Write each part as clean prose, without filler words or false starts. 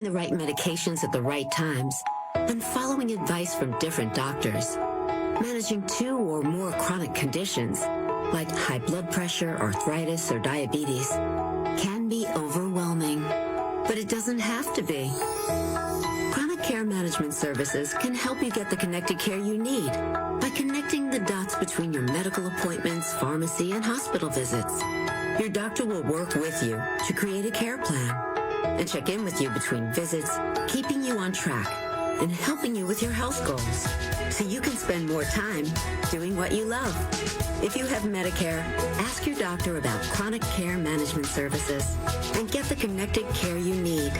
The right medications at the right times, and following advice from different doctors. Managing 2 or more chronic conditions, like high blood pressure, arthritis, or diabetes, can be overwhelming, but it doesn't have to be. Chronic Care Management Services can help you get the connected care you need by connecting the dots between your medical appointments, pharmacy, and hospital visits. Your doctor will work with you to create a care plan and check in with you between visits, keeping you on track and helping you with your health goals so you can spend more time doing what you love. If you have Medicare, ask your doctor about Chronic Care Management Services and get the connected care you need.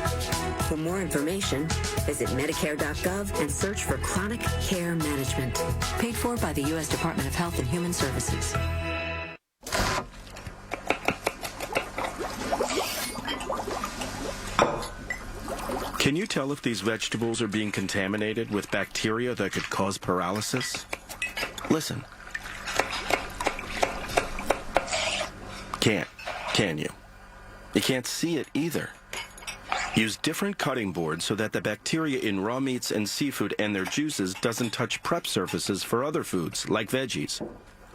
For more information, visit Medicare.gov and search for Chronic Care Management. Paid for by the U.S. Department of Health and Human Services. Can you tell if these vegetables are being contaminated with bacteria that could cause paralysis? Listen. Can't, can you? You can't see it either. Use different cutting boards so that the bacteria in raw meats and seafood and their juices doesn't touch prep surfaces for other foods, like veggies.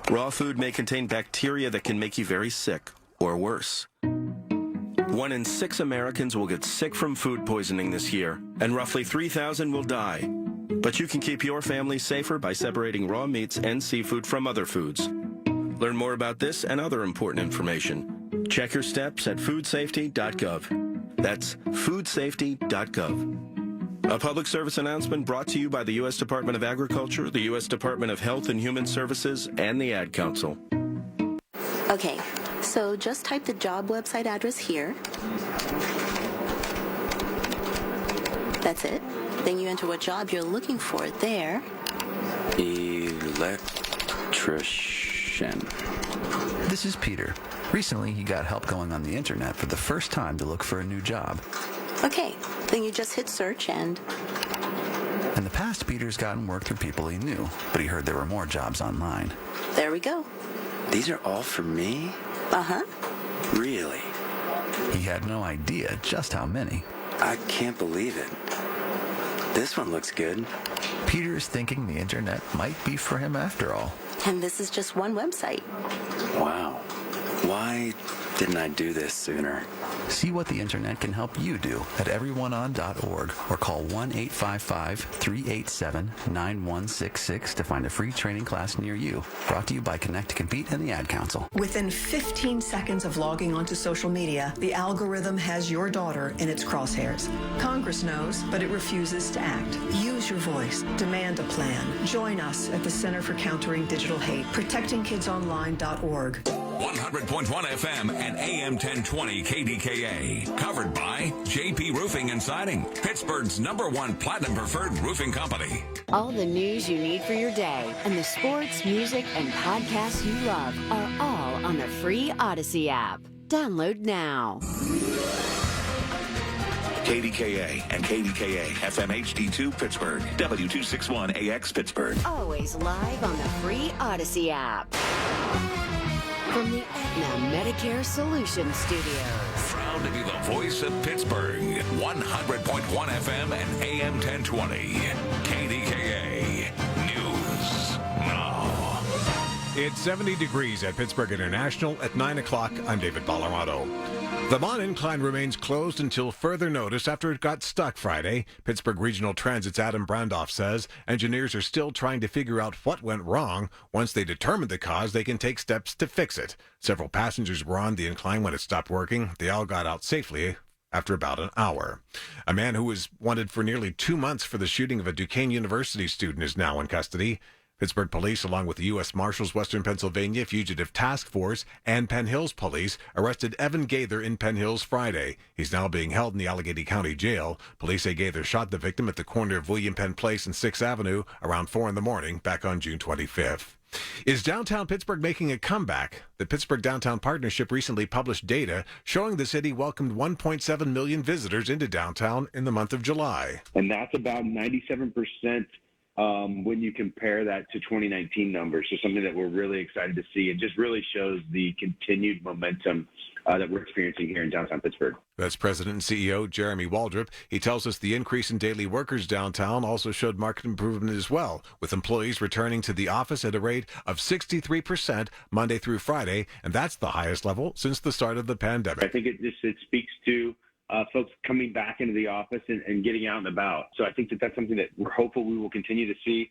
Raw food may contain bacteria that can make you very sick, or worse. 1 in 6 Americans will get sick from food poisoning this year, and roughly 3,000 will die. But you can keep your family safer by separating raw meats and seafood from other foods. Learn more about this and other important information. Check your steps at foodsafety.gov. That's foodsafety.gov. A public service announcement brought to you by the U.S. Department of Agriculture, the U.S. Department of Health and Human Services, and the Ad Council. Okay. So just type the job website address here. That's it. Then you enter what job you're looking for there. Electrician. This is Peter. Recently, he got help going on the internet for the first time to look for a new job. Okay. Then you just hit search and... In the past, Peter's gotten work through people he knew, but he heard there were more jobs online. There we go. These are all for me? Uh-huh. Really? He had no idea just how many. I can't believe it. This one looks good. Peter is thinking the internet might be for him after all. And this is just one website. Wow. Why didn't I do this sooner? See what the internet can help you do at everyoneon.org or call 1-855-387-9166 to find a free training class near you. Brought to you by Connect to Compete and the Ad Council. Within 15 seconds of logging onto social media, the algorithm has your daughter in its crosshairs. Congress knows, but it refuses to act. Use your voice. Demand a plan. Join us at the Center for Countering Digital Hate, protectingkidsonline.org. 100.1 FM and AM 1020 KDKA. Covered by JP Roofing and Siding, Pittsburgh's #1 Platinum Preferred Roofing Company. All the news you need for your day and the sports, music, and podcasts you love are all on the free Odyssey app. Download now. KDKA and KDKA FM HD2 Pittsburgh, W261AX Pittsburgh. Always live on the free Odyssey app. From the Aetna Medicare Solutions Studios. Proud to be the voice of Pittsburgh. 100.1 FM and AM 1020. KDKA News Now. It's 70 degrees at Pittsburgh International at 9 o'clock. I'm David Ballarado. The Mon Incline remains closed until further notice after it got stuck Friday. Pittsburgh Regional Transit's Adam Brandoff says engineers are still trying to figure out what went wrong. Once they determine the cause, they can take steps to fix it. Several passengers were on the incline when it stopped working. They all got out safely after about an hour. A man who was wanted for nearly 2 months for the shooting of a Duquesne University student is now in custody. Pittsburgh Police, along with the U.S. Marshals, Western Pennsylvania Fugitive Task Force, and Penn Hills Police, arrested Evan Gaither in Penn Hills Friday. He's now being held in the Allegheny County Jail. Police say Gaither shot the victim at the corner of William Penn Place and 6th Avenue around 4 in the morning back on June 25th. Is downtown Pittsburgh making a comeback? The Pittsburgh Downtown Partnership recently published data showing the city welcomed 1.7 million visitors into downtown in the month of July. And that's about 97% when you compare that to 2019 numbers. So something that we're really excited to see. It just really shows the continued momentum that we're experiencing here in downtown Pittsburgh. That's President and CEO Jeremy Waldrop. He tells us the increase in daily workers downtown also showed market improvement as well, with employees returning to the office at a rate of 63% Monday through Friday, and that's the highest level since the start of the pandemic. I think it speaks to folks coming back into the office and getting out and about. So I think that's something that we're hopeful we will continue to see.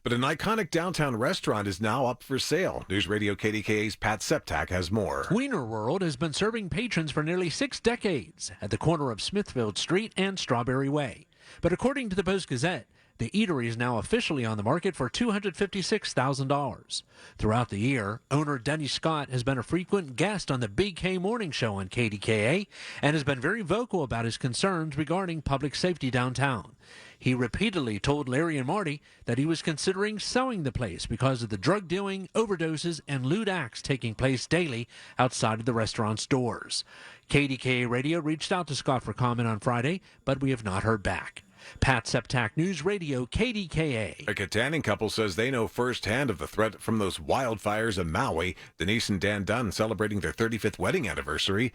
But an iconic downtown restaurant is now up for sale. News Radio KDKA's Pat Septak has more. Wiener World has been serving patrons for nearly 6 decades at the corner of Smithfield Street and Strawberry Way. But according to the Post-Gazette, the eatery is now officially on the market for $256,000. Throughout the year, owner Denny Scott has been a frequent guest on the Big K Morning Show on KDKA and has been very vocal about his concerns regarding public safety downtown. He repeatedly told Larry and Marty that he was considering selling the place because of the drug dealing, overdoses, and lewd acts taking place daily outside of the restaurant's doors. KDKA Radio reached out to Scott for comment on Friday, but we have not heard back. Pat Septak, News Radio, KDKA. A Katanning couple says they know firsthand of the threat from those wildfires in Maui. Denise and Dan Dunn celebrating their 35th wedding anniversary.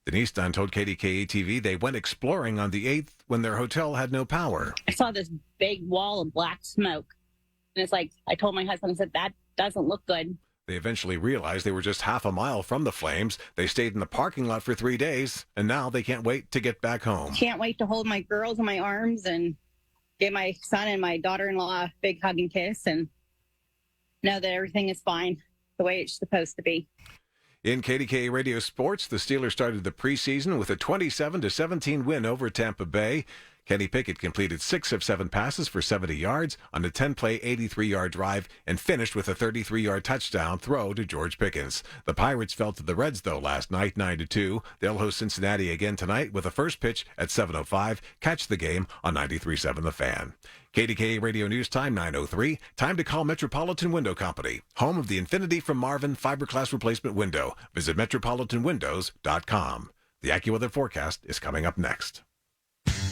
Denise Dunn told KDKA-TV they went exploring on the 8th when their hotel had no power. I saw this big wall of black smoke. And it's like, I told my husband, I said, that doesn't look good. They eventually realized they were just half a mile from the flames. They stayed in the parking lot for 3 days, and now they can't wait to get back home. Can't wait to hold my girls in my arms and give my son and my daughter-in-law a big hug and kiss and know that everything is fine the way it's supposed to be. In KDKA Radio Sports, the Steelers started the preseason with a 27-17 win over Tampa Bay. Kenny Pickett completed 6 of 7 passes for 70 yards on a 10-play, 83-yard drive and finished with a 33-yard touchdown throw to George Pickens. The Pirates fell to the Reds, though, last night, 9-2. They'll host Cincinnati again tonight with a first pitch at 7:05. Catch the game on 93.7 The Fan. KDKA Radio News Time, 9:03. Time to call Metropolitan Window Company, home of the Infinity from Marvin fiberglass replacement window. Visit metropolitanwindows.com. The AccuWeather forecast is coming up next.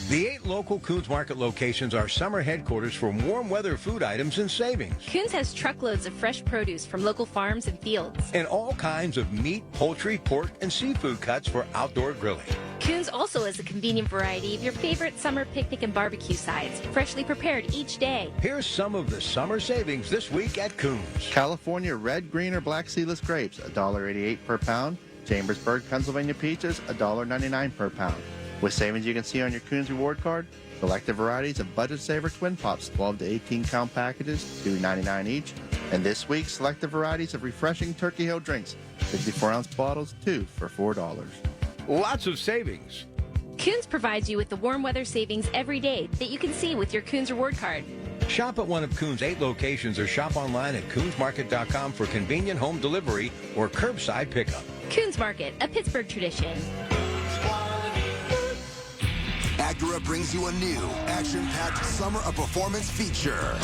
The 8 local Coons Market locations are summer headquarters for warm weather food items and savings. Coons has truckloads of fresh produce from local farms and fields. And all kinds of meat, poultry, pork, and seafood cuts for outdoor grilling. Coons also has a convenient variety of your favorite summer picnic and barbecue sides, freshly prepared each day. Here's some of the summer savings this week at Coons. California red, green, or black seedless grapes, $1.88 per pound. Chambersburg, Pennsylvania peaches, $1.99 per pound. With savings you can see on your Coons Reward Card, selected varieties of Budget Saver Twin Pops, 12 to 18 count packages, $2.99 each. And this week, selected varieties of refreshing Turkey Hill drinks, 54-ounce bottles, 2 for $4. Lots of savings. Coons provides you with the warm weather savings every day that you can see with your Coons Reward Card. Shop at one of Coons' 8 locations or shop online at coonsmarket.com for convenient home delivery or curbside pickup. Coons Market, a Pittsburgh tradition. Acura brings you a new, action-packed summer of performance feature.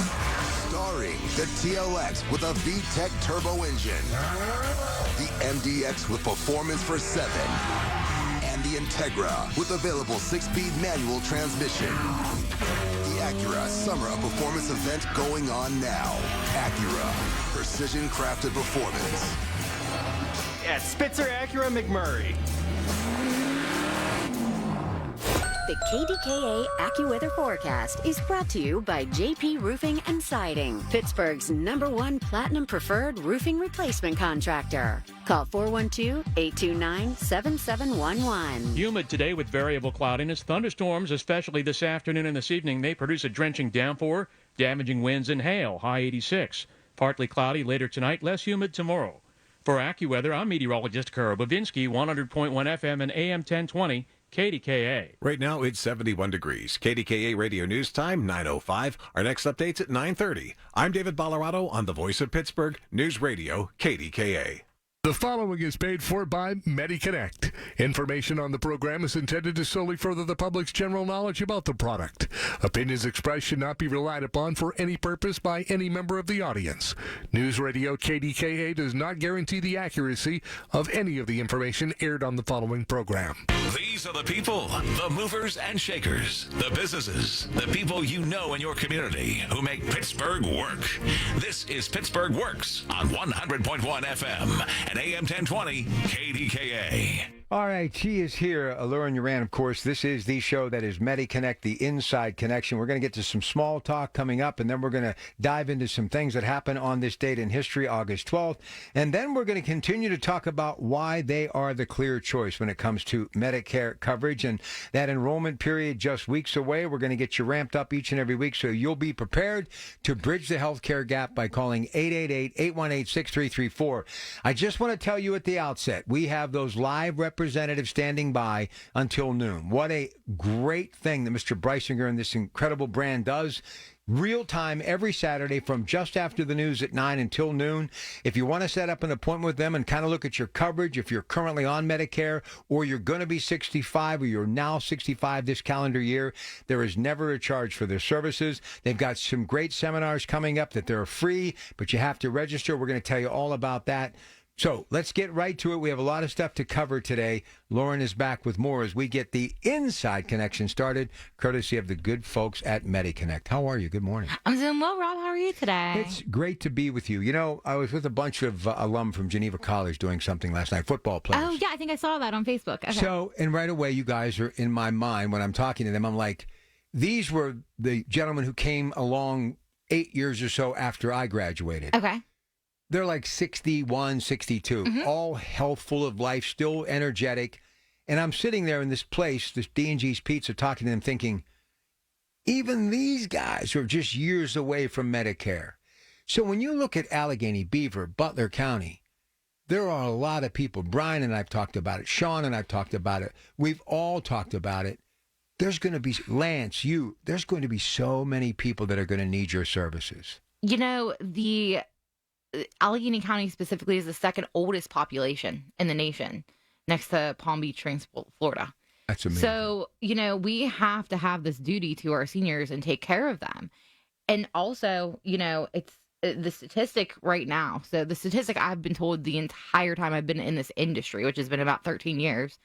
Starring the TLX with a VTEC turbo engine, the MDX with performance for 7, and the Integra with available 6-speed manual transmission. The Acura Summer of Performance event going on now. Acura, precision-crafted performance. At Spitzer Acura McMurray. The KDKA AccuWeather forecast is brought to you by JP Roofing and Siding, Pittsburgh's #1 Platinum Preferred Roofing Replacement Contractor. Call 412-829-7711. Humid today with variable cloudiness. Thunderstorms, especially this afternoon and this evening, may produce a drenching downpour, damaging winds and hail, high 86. Partly cloudy later tonight, less humid tomorrow. For AccuWeather, I'm meteorologist Kara Bavinsky, 100.1 FM and AM 1020. KDKA. Right now, it's 71 degrees. KDKA Radio News Time, 9:05. Our next update's at 9:30. I'm David Ballarado on the Voice of Pittsburgh, News Radio, KDKA. The following is paid for by MediConnect. Information on the program is intended to solely further the public's general knowledge about the product. Opinions expressed should not be relied upon for any purpose by any member of the audience. News Radio KDKA does not guarantee the accuracy of any of the information aired on the following program. These are the people, the movers and shakers, the businesses, the people you know in your community who make Pittsburgh work. This is Pittsburgh Works on 100.1 FM and AM 1020 KDKA. All right, she is here, Lauren Yuran, of course. This is the show that is MediConnect, the Inside Connection. We're going to get to some small talk coming up, and then we're going to dive into some things that happened on this date in history, August 12th. And then we're going to continue to talk about why they are the clear choice when it comes to Medicare coverage. And that enrollment period just weeks away. We're going to get you ramped up each and every week so you'll be prepared to bridge the healthcare gap by calling 888-818-6334. I just want to tell you at the outset, we have those live representatives standing by until noon. What a great thing that Mr. Breisinger and this incredible brand does. Real time every Saturday from just after the news at 9 until noon. If you want to set up an appointment with them and kind of look at your coverage, if you're currently on Medicare or you're going to be 65 or you're now 65 this calendar year, there is never a charge for their services. They've got some great seminars coming up that they're free, but you have to register. We're going to tell you all about that. So let's get right to it. We have a lot of stuff to cover today. Lauren is back with more as we get the Inside Connection started, courtesy of the good folks at MediConnect. How are you? Good morning. I'm doing well, Rob. How are you today? It's great to be with you. You know, I was with a bunch of alum from Geneva College doing something last night, football players. Oh, yeah, I think I saw that on Facebook. Okay. So, and right away, you guys are in my mind when I'm talking to them. I'm like, these were the gentlemen who came along 8 years or so after I graduated. Okay. They're like 61, 62, all health, full of life, still energetic. And I'm sitting there in this place, this D&G's Pizza, talking to them thinking, even these guys are just years away from Medicare. So when you look at Allegheny, Beaver, Butler County, there are a lot of people. Brian and I've talked about it. Sean and I've talked about it. We've all talked about it. There's going to be, Lance, there's going to be so many people that are going to need your services. You know, the Allegheny County specifically is the second oldest population in the nation, next to Palm Beach, Florida. That's amazing. So, you know, we have to have this duty to our seniors and take care of them. And also, you know, it's the statistic right now. So the statistic I've been told the entire time I've been in this industry, which has been about 13 years,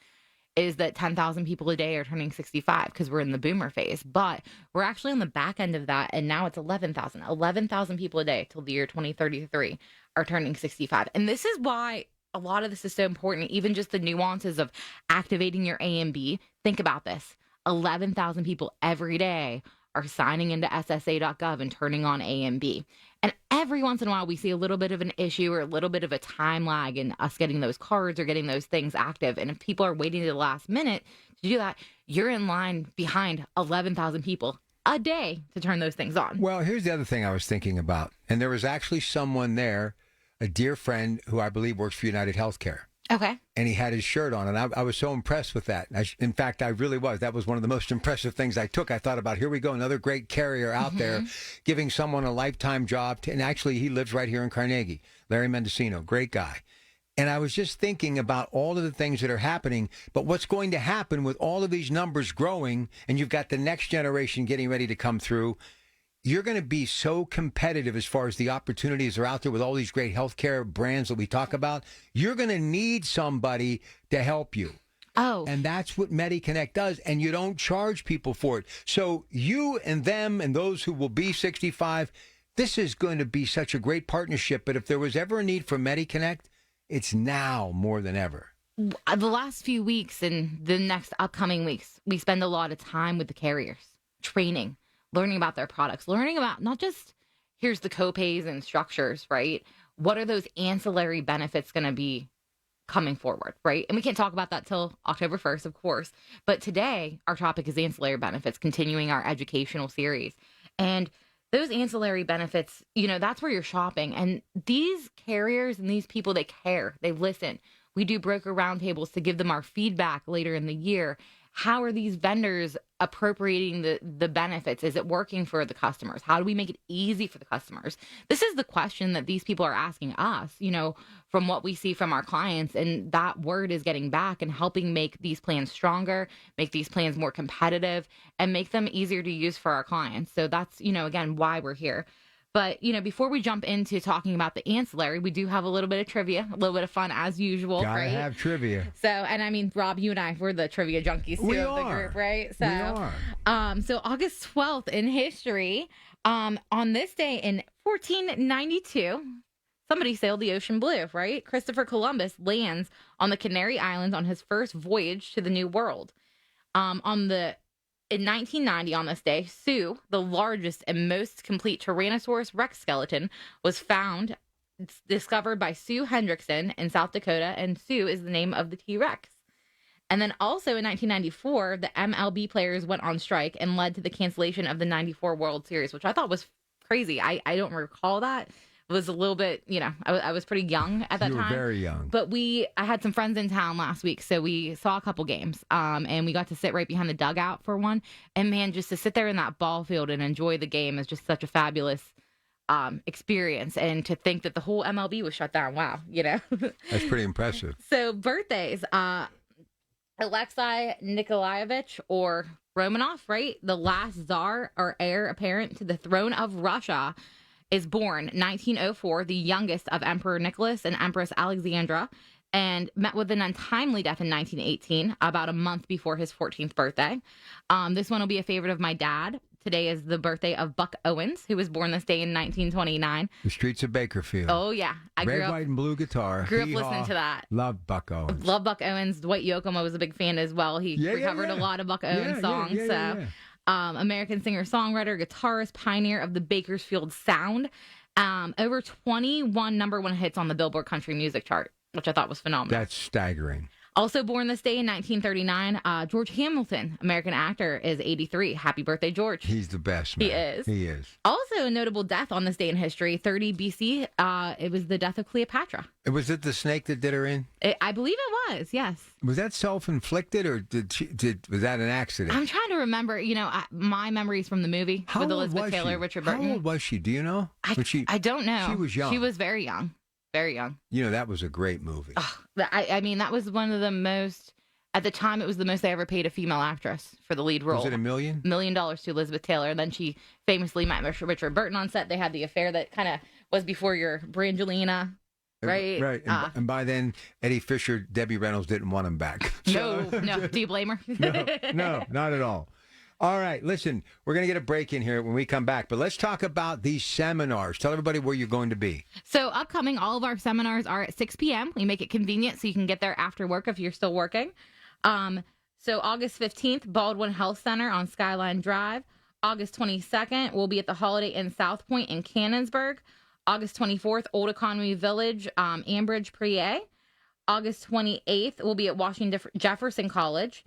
is that 10,000 people a day are turning 65 because we're in the boomer phase. But we're actually on the back end of that, and now it's 11,000. 11,000 people a day till the year 2033 are turning 65. And this is why a lot of this is so important, even just the nuances of activating your A and B. Think about this. 11,000 people every day are signing into SSA.gov and turning on A and B. And every once in a while, we see a little bit of an issue or a little bit of a time lag in us getting those cards or getting those things active. And if people are waiting to the last minute to do that, you're in line behind 11,000 people a day to turn those things on. Well, here's the other thing I was thinking about. And there was actually someone there, a dear friend who I believe works for United Healthcare. Okay. And he had his shirt on, and I was so impressed with that. In fact, I really was. That was one of the most impressive things I took. I thought about, here we go, another great carrier out there giving someone a lifetime job. And actually, he lives right here in Carnegie. Larry Mendocino, great guy. And I was just thinking about all of the things that are happening, but what's going to happen with all of these numbers growing, and you've got the next generation getting ready to come through. You're going to be so competitive as far as the opportunities are out there with all these great healthcare brands that we talk about. You're going to need somebody to help you. Oh. And that's what MediConnect does. And you don't charge people for it. So you and them and those who will be 65, this is going to be such a great partnership. But if there was ever a need for MediConnect, it's now more than ever. The last few weeks and the next upcoming weeks, we spend a lot of time with the carriers, training, learning about their products, learning about not just here's the copays and structures, right? What are those ancillary benefits going to be coming forward, right? And we can't talk about that till October 1st, of course. But today, our topic is ancillary benefits, continuing our educational series. And those ancillary benefits, you know, that's where you're shopping. And these carriers and these people, they care, they listen. We do broker roundtables to give them our feedback later in the year. How are these vendors appropriating the benefits? Is it working for the customers? How do we make it easy for the customers? This is the question that these people are asking us, you know, from what we see from our clients. And that word is getting back and helping make these plans stronger, make these plans more competitive, and make them easier to use for our clients. So that's, you know, again, why we're here. But, you know, before we jump into talking about the ancillary, we do have a little bit of trivia, a little bit of fun as usual. Gotta right? have trivia. So, and I mean, Rob, you and I, we're the trivia junkies too of the group, right? So, we are. So August 12th in history, on this day in 1492, Somebody sailed the ocean blue, right? Christopher Columbus lands on the Canary Islands on his first voyage to the New World. In 1990, on this day, Sue, the largest and most complete Tyrannosaurus Rex skeleton, was found, discovered by Sue Hendrickson in South Dakota, and Sue is the name of the T-Rex. And then also in 1994, the MLB players went on strike and led to the cancellation of the 94 World Series, which I thought was crazy. I don't recall that. It was a little bit, I was pretty young at that time. You were very young. But I had some friends in town last week, so we saw a couple games, and we got to sit right behind the dugout for one. And man, just to sit there in that ball field and enjoy the game is just such a fabulous experience. And to think that the whole MLB was shut down, wow, That's pretty impressive. So birthdays, Alexei Nikolaevich or Romanov, right? The last czar or heir apparent to the throne of Russia, is born 1904, the youngest of Emperor Nicholas and Empress Alexandra, and met with an untimely death in 1918, about a month before his 14th birthday. This one will be a favorite of my dad. Today is the birthday of Buck Owens, who was born this day in 1929. The streets of Bakerfield. Oh, yeah. Red, white, and blue guitar. Grew up listening to that. Love Buck Owens. Love Buck Owens. Dwight Yoakam was a big fan as well. He recovered a lot of Buck Owens songs. American singer-songwriter, guitarist, pioneer of the Bakersfield sound. Over 21 number one hits on the Billboard Country Music Chart, which I thought was phenomenal. That's staggering. Also born this day in 1939, George Hamilton, American actor, is 83. Happy birthday, George. He's the best, man. He is. Also a notable death on this day in history, 30 BC. It was the death of Cleopatra. Was it the snake that did her in? I believe it was, yes. Was that self-inflicted or was that an accident? I'm trying to remember, my memories from the movie with Elizabeth Taylor, Richard Burton. How old was she? Do you know? I don't know. She was young. She was very young. Very young. That was a great movie. I mean, that was one of the most, at the time, it was the most they ever paid a female actress for the lead role. Was it $1 million? $1 million to Elizabeth Taylor. And then she famously met Richard Burton on set. They had the affair that kind of was before your Brangelina, right? Right. And by then, Eddie Fisher, Debbie Reynolds didn't want him back. No. Do you blame her? No, not at all. All right, listen, we're going to get a break in here when we come back, but let's talk about these seminars. Tell everybody where you're going to be. So upcoming, all of our seminars are at 6 p.m. We make it convenient so you can get there after work if you're still working. So August 15th, Baldwin Health Center on Skyline Drive. August 22nd, we'll be at the Holiday Inn South Point in Cannonsburg. August 24th, Old Economy Village, Ambridge, PA. August 28th, we'll be at Washington Jefferson College.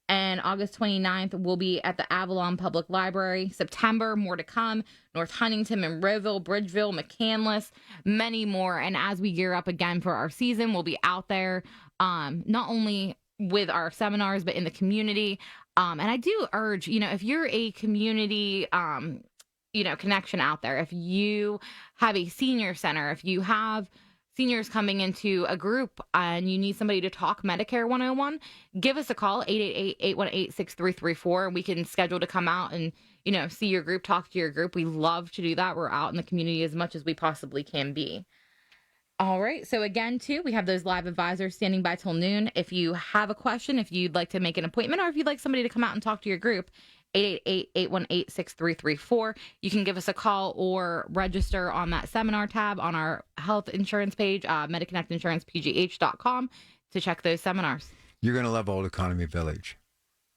And August 29th, we'll be at the Avalon Public Library. September, more to come. North Huntington, Monroeville, Bridgeville, McCandless, many more. And as we gear up again for our season, we'll be out there, not only with our seminars, but in the community. And I do urge, if you're a community, connection out there, if you have a senior center, if you have seniors coming into a group and you need somebody to talk Medicare 101, give us a call, 888-818-6334, and we can schedule to come out and, see your group, talk to your group. We love to do that. We're out in the community as much as we possibly can be. All right. So again, too, we have those live advisors standing by till noon. If you have a question, if you'd like to make an appointment, or if you'd like somebody to come out and talk to your group, 888-818-6334. You can give us a call or register on that seminar tab on our health insurance page, MediConnectInsurancePGH.com, to check those seminars. You're going to love Old Economy Village.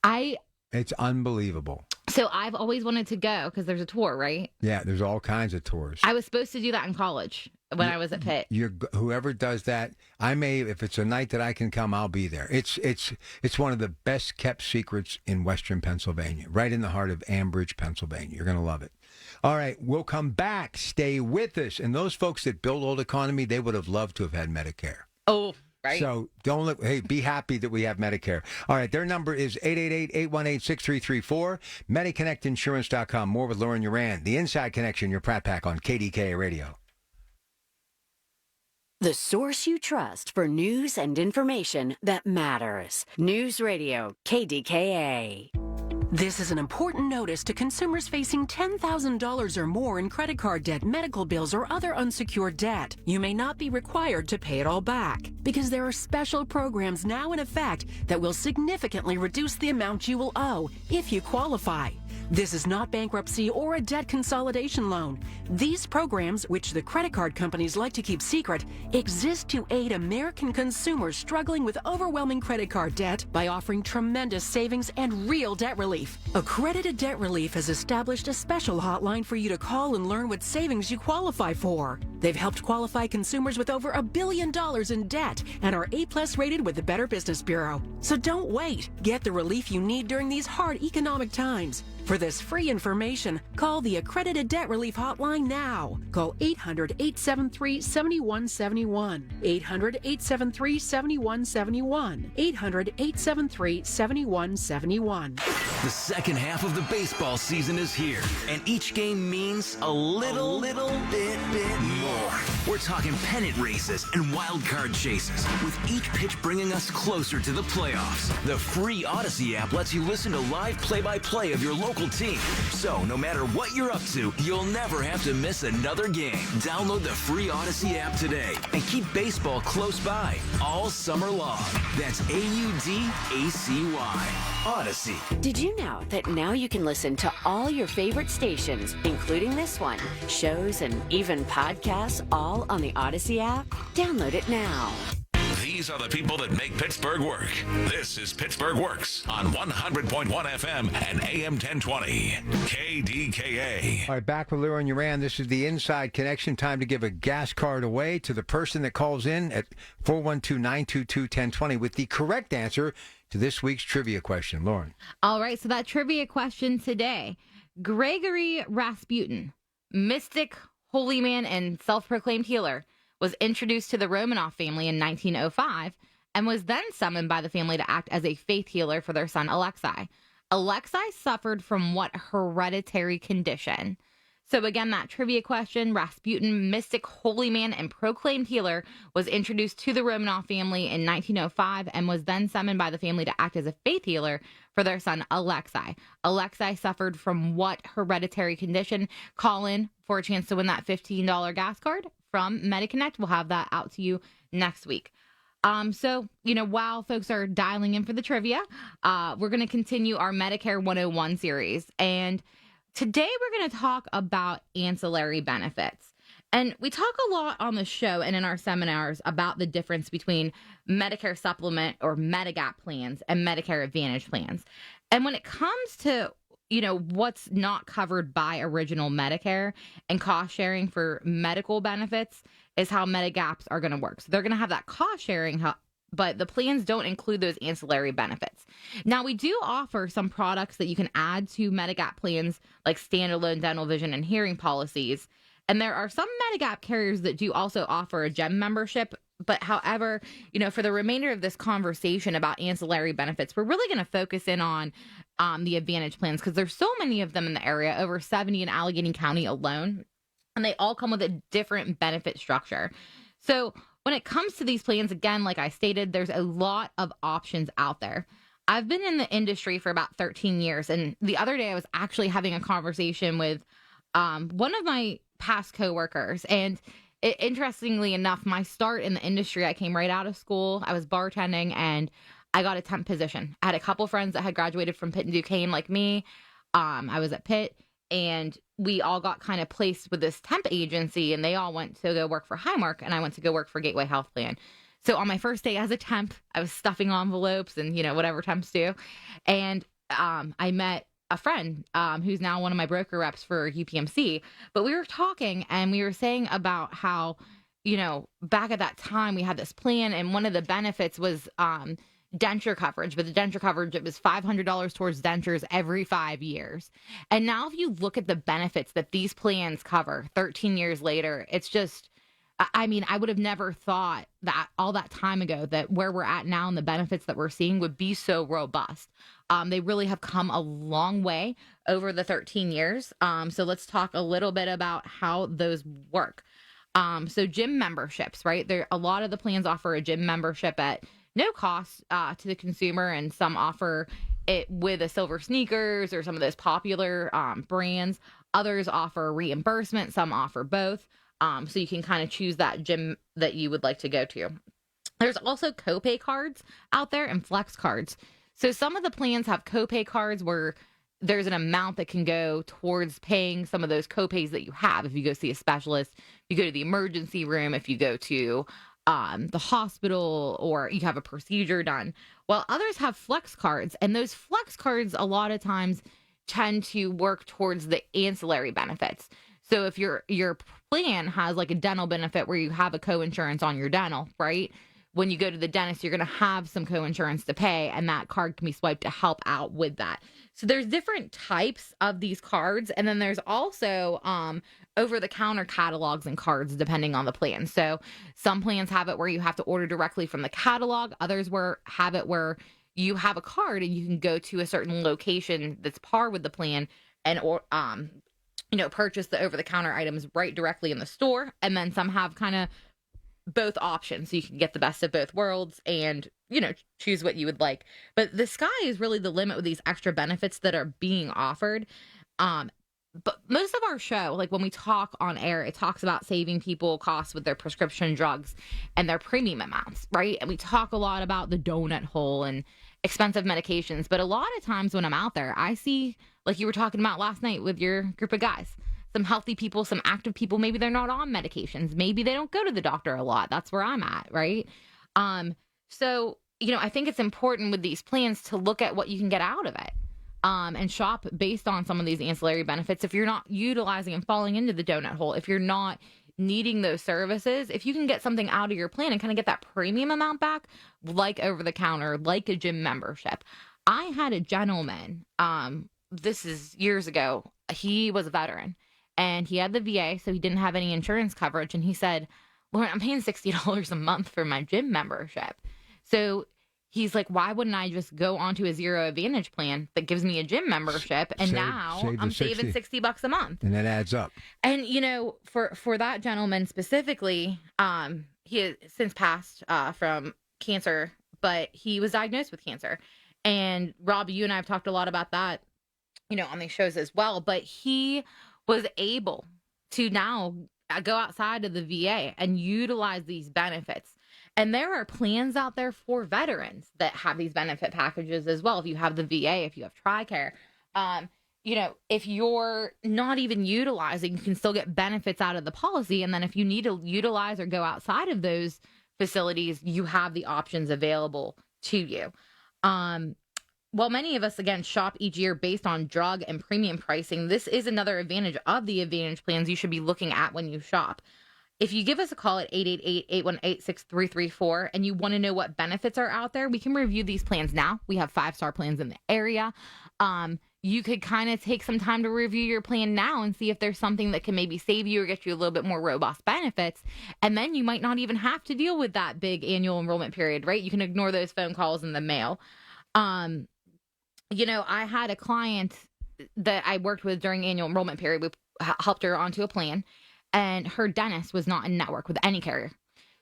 It's unbelievable. So I've always wanted to go because there's a tour, right? Yeah, there's all kinds of tours. I was supposed to do that in college when I was at Pitt. Whoever does that, if it's a night that I can come, I'll be there. It's one of the best kept secrets in Western Pennsylvania, right in the heart of Ambridge, Pennsylvania. You're going to love it. All right, we'll come back. Stay with us. And those folks that built Old Economy, they would have loved to have had Medicare. Oh, right. So be happy that we have Medicare. All right, their number is 888-818-6334, MediConnectInsurance.com. More with Lauren Yuran, the Inside Connection, your Pratt Pack on KDKA Radio. The source you trust for news and information that matters. News Radio, KDKA. This is an important notice to consumers facing $10,000 or more in credit card debt, medical bills, or other unsecured debt. You may not be required to pay it all back because there are special programs now in effect that will significantly reduce the amount you will owe if you qualify. This is not bankruptcy or a debt consolidation loan. These programs, which the credit card companies like to keep secret, exist to aid American consumers struggling with overwhelming credit card debt by offering tremendous savings and real debt relief. Accredited Debt Relief has established a special hotline for you to call and learn what savings you qualify for. They've helped qualify consumers with over $1 billion in debt and are A+ rated with the Better Business Bureau. So don't wait. Get the relief you need during these hard economic times. For this free information, call the Accredited Debt Relief Hotline now. Call 800-873-7171. 800-873-7171. 800-873-7171. The second half of the baseball season is here, and each game means a little bit more. We're talking pennant races and wild card chases, with each pitch bringing us closer to the playoffs. The free Odyssey app lets you listen to live play-by-play of your local team. So no matter what you're up to, you'll never have to miss another game. Download the free Odyssey app today and keep baseball close by all summer long. That's AUDACY. Odyssey. Did you know that now you can listen to all your favorite stations, including this one, shows, and even podcasts, all on the Odyssey app? Download it now. These are the people that make Pittsburgh work. This is Pittsburgh Works on 100.1 FM and AM 1020. KDKA. All right, back with Lou and Yuran. This is the Inside Connection. Time to give a gas card away to the person that calls in at 412-922-1020 with the correct answer to this week's trivia question. Lauren. All right, so that trivia question today. Gregory Rasputin, mystic, holy man, and self-proclaimed healer, was introduced to the Romanov family in 1905 and was then summoned by the family to act as a faith healer for their son Alexei. Alexei suffered from what hereditary condition? So again, that trivia question, Rasputin, mystic, holy man, and proclaimed healer, was introduced to the Romanov family in 1905 and was then summoned by the family to act as a faith healer for their son Alexei. Alexei suffered from what hereditary condition? Call in for a chance to win that $15 gas card from MediConnect. We'll have that out to you next week. So, while folks are dialing in for the trivia, we're going to continue our Medicare 101 series. And today we're going to talk about ancillary benefits. And we talk a lot on the show and in our seminars about the difference between Medicare supplement or Medigap plans and Medicare Advantage plans. And when it comes to what's not covered by original Medicare and cost sharing for medical benefits is how Medigaps are going to work. So they're going to have that cost sharing, but the plans don't include those ancillary benefits. Now, we do offer some products that you can add to Medigap plans, like standalone dental, vision, and hearing policies. And there are some Medigap carriers that do also offer a GEM membership. But however, for the remainder of this conversation about ancillary benefits, we're really going to focus in on the Advantage plans because there's so many of them in the area, over 70 in Allegheny County alone, and they all come with a different benefit structure. So when it comes to these plans, again, like I stated, there's a lot of options out there. I've been in the industry for about 13 years, and the other day I was actually having a conversation with one of my past coworkers, and interestingly enough, my start in the industry, I came right out of school. I was bartending, and I got a temp position. I had a couple friends that had graduated from Pitt and Duquesne like me. I was at Pitt, and we all got kind of placed with this temp agency, and they all went to go work for Highmark, and I went to go work for Gateway Health Plan. So on my first day as a temp, I was stuffing envelopes and, whatever temps do. And I met a friend who's now one of my broker reps for UPMC. But we were talking, and we were saying about how, back at that time, we had this plan, and one of the benefits was denture coverage. But the denture coverage, it was $500 towards dentures every 5 years. And now if you look at the benefits that these plans cover 13 years later, it's just, I would have never thought that all that time ago that where we're at now and the benefits that we're seeing would be so robust. They really have come a long way over the 13 years. So let's talk a little bit about how those work. So gym memberships, right? A lot of the plans offer a gym membership at no cost to the consumer, and some offer it with a silver sneakers or some of those popular brands. Others offer reimbursement. Some offer both. So you can kind of choose that gym that you would like to go to. There's also copay cards out there and flex cards. So some of the plans have copay cards where there's an amount that can go towards paying some of those copays that you have. If you go see a specialist, you go to the emergency room, if you go to the hospital, or you have a procedure done. While others have flex cards, and those flex cards a lot of times tend to work towards the ancillary benefits. So if your plan has like a dental benefit where you have a co-insurance on your dental, right? When you go to the dentist, you're going to have some co-insurance to pay, and that card can be swiped to help out with that. So there's different types of these cards, and then there's also over-the-counter catalogs and cards depending on the plan. So some plans have it where you have to order directly from the catalog. Others have it where you have a card and you can go to a certain location that's par with the plan and purchase the over-the-counter items right directly in the store. And then some have kind of both options, so you can get the best of both worlds and choose what you would like. But the sky is really the limit with these extra benefits that are being offered. But most of our show, like when we talk on air, it talks about saving people costs with their prescription drugs and their premium amounts, right? And we talk a lot about the donut hole and expensive medications. But a lot of times when I'm out there, I see, like you were talking about last night with your group of guys, some healthy people, some active people. Maybe they're not on medications. Maybe they don't go to the doctor a lot. That's where I'm at, right? So, I think it's important with these plans to look at what you can get out of it. And shop based on some of these ancillary benefits. If you're not utilizing and falling into the donut hole, if you're not needing those services, if you can get something out of your plan and kind of get that premium amount back, like over the counter, like a gym membership. I had a gentleman, this is years ago, he was a veteran and he had the VA, so he didn't have any insurance coverage. And he said, Lauren, I'm paying $60 a month for my gym membership. So he's like, why wouldn't I just go onto a Zero Advantage plan that gives me a gym membership? And now I'm saving $60 a month. And that adds up. And, for that gentleman specifically, he has since passed from cancer, but he was diagnosed with cancer. And Rob, you and I have talked a lot about that, on these shows as well. But he was able to now go outside of the VA and utilize these benefits. And there are plans out there for veterans that have these benefit packages as well. If you have the VA, if you have TRICARE, if you're not even utilizing, you can still get benefits out of the policy. And then if you need to utilize or go outside of those facilities, you have the options available to you. While many of us, again, shop each year based on drug and premium pricing, this is another advantage of the Advantage plans you should be looking at when you shop. If you give us a call at 888-818-6334 and you want to know what benefits are out there, we can review these plans now. We have 5-star plans in the area. You could kind of take some time to review your plan now and see if there's something that can maybe save you or get you a little bit more robust benefits. And then you might not even have to deal with that big annual enrollment period, right? You can ignore those phone calls in the mail. I had a client that I worked with during annual enrollment period. We helped her onto a plan. And her dentist was not in network with any carrier.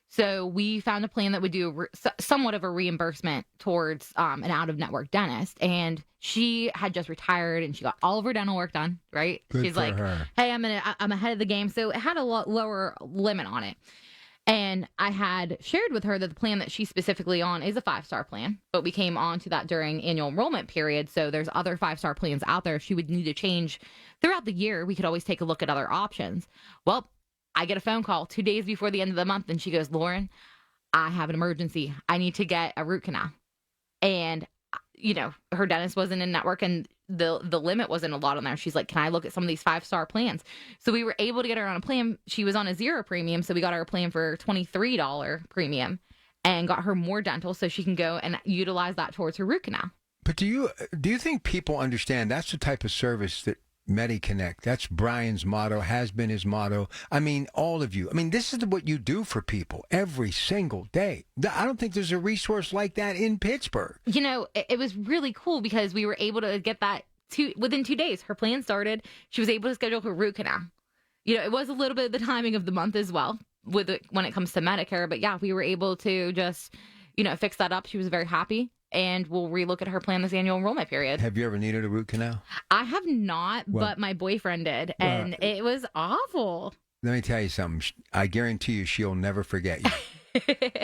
So we found a plan that would do somewhat of a reimbursement towards an out-of-network dentist. And she had just retired and she got all of her dental work done, right? Good She's for like, her. hey, I'm ahead of the game. So it had a lot lower limit on it. And I had shared with her that the plan that she's specifically on is a 5-star plan, but we came on to that during annual enrollment period. So there's other 5-star plans out there. If she would need to change throughout the year, we could always take a look at other options. Well, I get a phone call 2 days before the end of the month, and she goes, Lauren, I have an emergency. I need to get a root canal. And, her dentist wasn't in network and the limit wasn't a lot on there. She's like, can I look at some of these 5-star plans? So we were able to get her on a plan. She was on a 0 premium. So we got her a plan for $23 premium and got her more dental so she can go and utilize that towards her root canal. But do you think people understand that's the type of service that MediConnect, that's Brian's motto, has been his motto. I mean, all of you. I mean, this is what you do for people every single day. I don't think there's a resource like that in Pittsburgh. It was really cool because we were able to get that within 2 days. Her plan started. She was able to schedule her root canal. It was a little bit of the timing of the month as well when it comes to Medicare. But yeah, we were able to just, fix that up. She was very happy. And we'll relook at her plan this annual enrollment period. Have you ever needed a root canal? I have not, but my boyfriend did, and it was awful. Let me tell you something. I guarantee you she'll never forget you.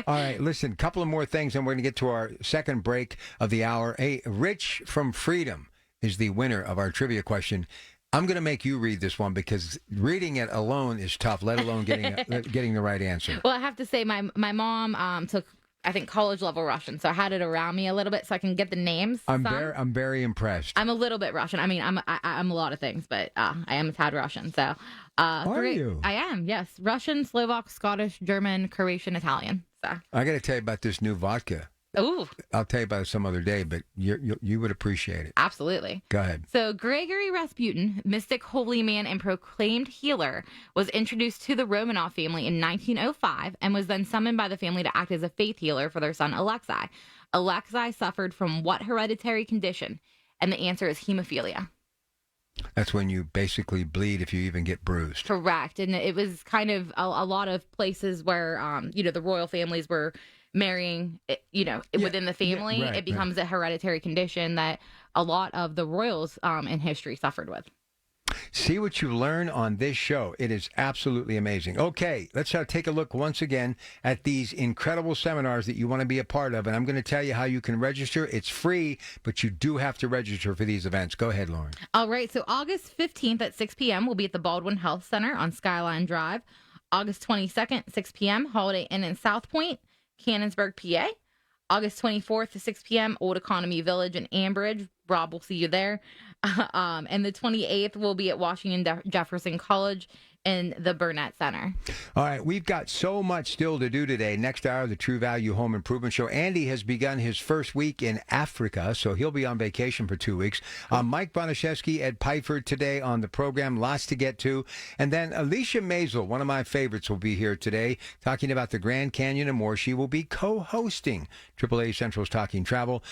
All right, listen, a couple of more things, and we're going to get to our second break of the hour. Hey, Rich from Freedom is the winner of our trivia question. I'm going to make you read this one because reading it alone is tough, let alone getting the right answer. Well, I have to say my mom took, I think, college level Russian, so I had it around me a little bit so I can get the names. I'm very impressed. I'm a little bit Russian. I mean, I'm a lot of things, but I am a tad Russian. So, are you? I am. Yes, Russian, Slovak, Scottish, German, Croatian, Italian. So I got to tell you about this new vodka. Ooh. I'll tell you about it some other day, but you would appreciate it. Absolutely. Go ahead. So Gregory Rasputin, mystic, holy man, and proclaimed healer, was introduced to the Romanov family in 1905 and was then summoned by the family to act as a faith healer for their son Alexei. Alexei suffered from what hereditary condition? And the answer is hemophilia. That's when you basically bleed if you even get bruised. Correct. And it was kind of a lot of places where, the royal families were marrying, within the family. Right, it becomes a hereditary condition that a lot of the royals in history suffered with. See what you learn on this show. It is absolutely amazing. Okay, let's take a look once again at these incredible seminars that you want to be a part of. And I'm going to tell you how you can register. It's free, but you do have to register for these events. Go ahead, Lauren. All right. So August 15th at 6 p.m. we'll be at the Baldwin Health Center on Skyline Drive. August 22nd, 6 p.m., Holiday Inn in South Point, Cannonsburg, PA. August 24th to 6 p.m., Old Economy Village in Ambridge. Rob will see you there. And the 28th will be at Washington Jefferson College in the Burnett Center. All right, we've got so much still to do today. Next hour, the True Value Home Improvement Show. Andy has begun his first week in Africa, so he'll be on vacation for 2 weeks. Mike Bonaszewski, Ed Pfeiffer today on the program. Lots to get to. And then Alicia Maisel, one of my favorites, will be here today talking about the Grand Canyon and more. She will be co-hosting AAA Central's Talking Travel.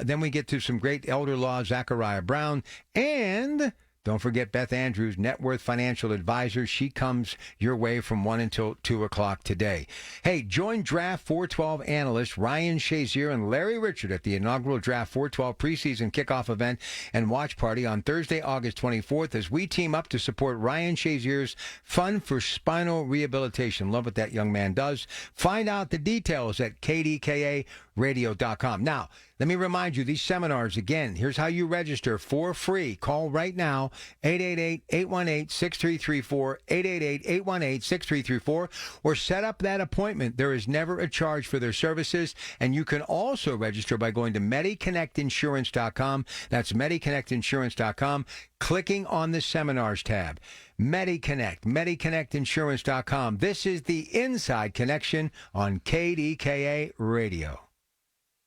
Then we get to some great elder law, Zachariah Brown, and don't forget Beth Andrews, Net Worth Financial Advisor. She comes your way from 1 until 2 o'clock today. Hey, join Draft 412 analysts Ryan Shazier and Larry Richard at the inaugural Draft 412 preseason kickoff event and watch party on Thursday, August 24th as we team up to support Ryan Shazier's Fund for Spinal Rehabilitation. Love what that young man does. Find out the details at kdkaradio.com. Now, let me remind you, these seminars, again, here's how you register for free. Call right now, 888-818-6334, 888-818-6334, or set up that appointment. There is never a charge for their services, and you can also register by going to MediConnectInsurance.com. That's MediConnectInsurance.com, clicking on the Seminars tab. MediConnectInsurance.com. This is the Inside Connection on KDKA Radio.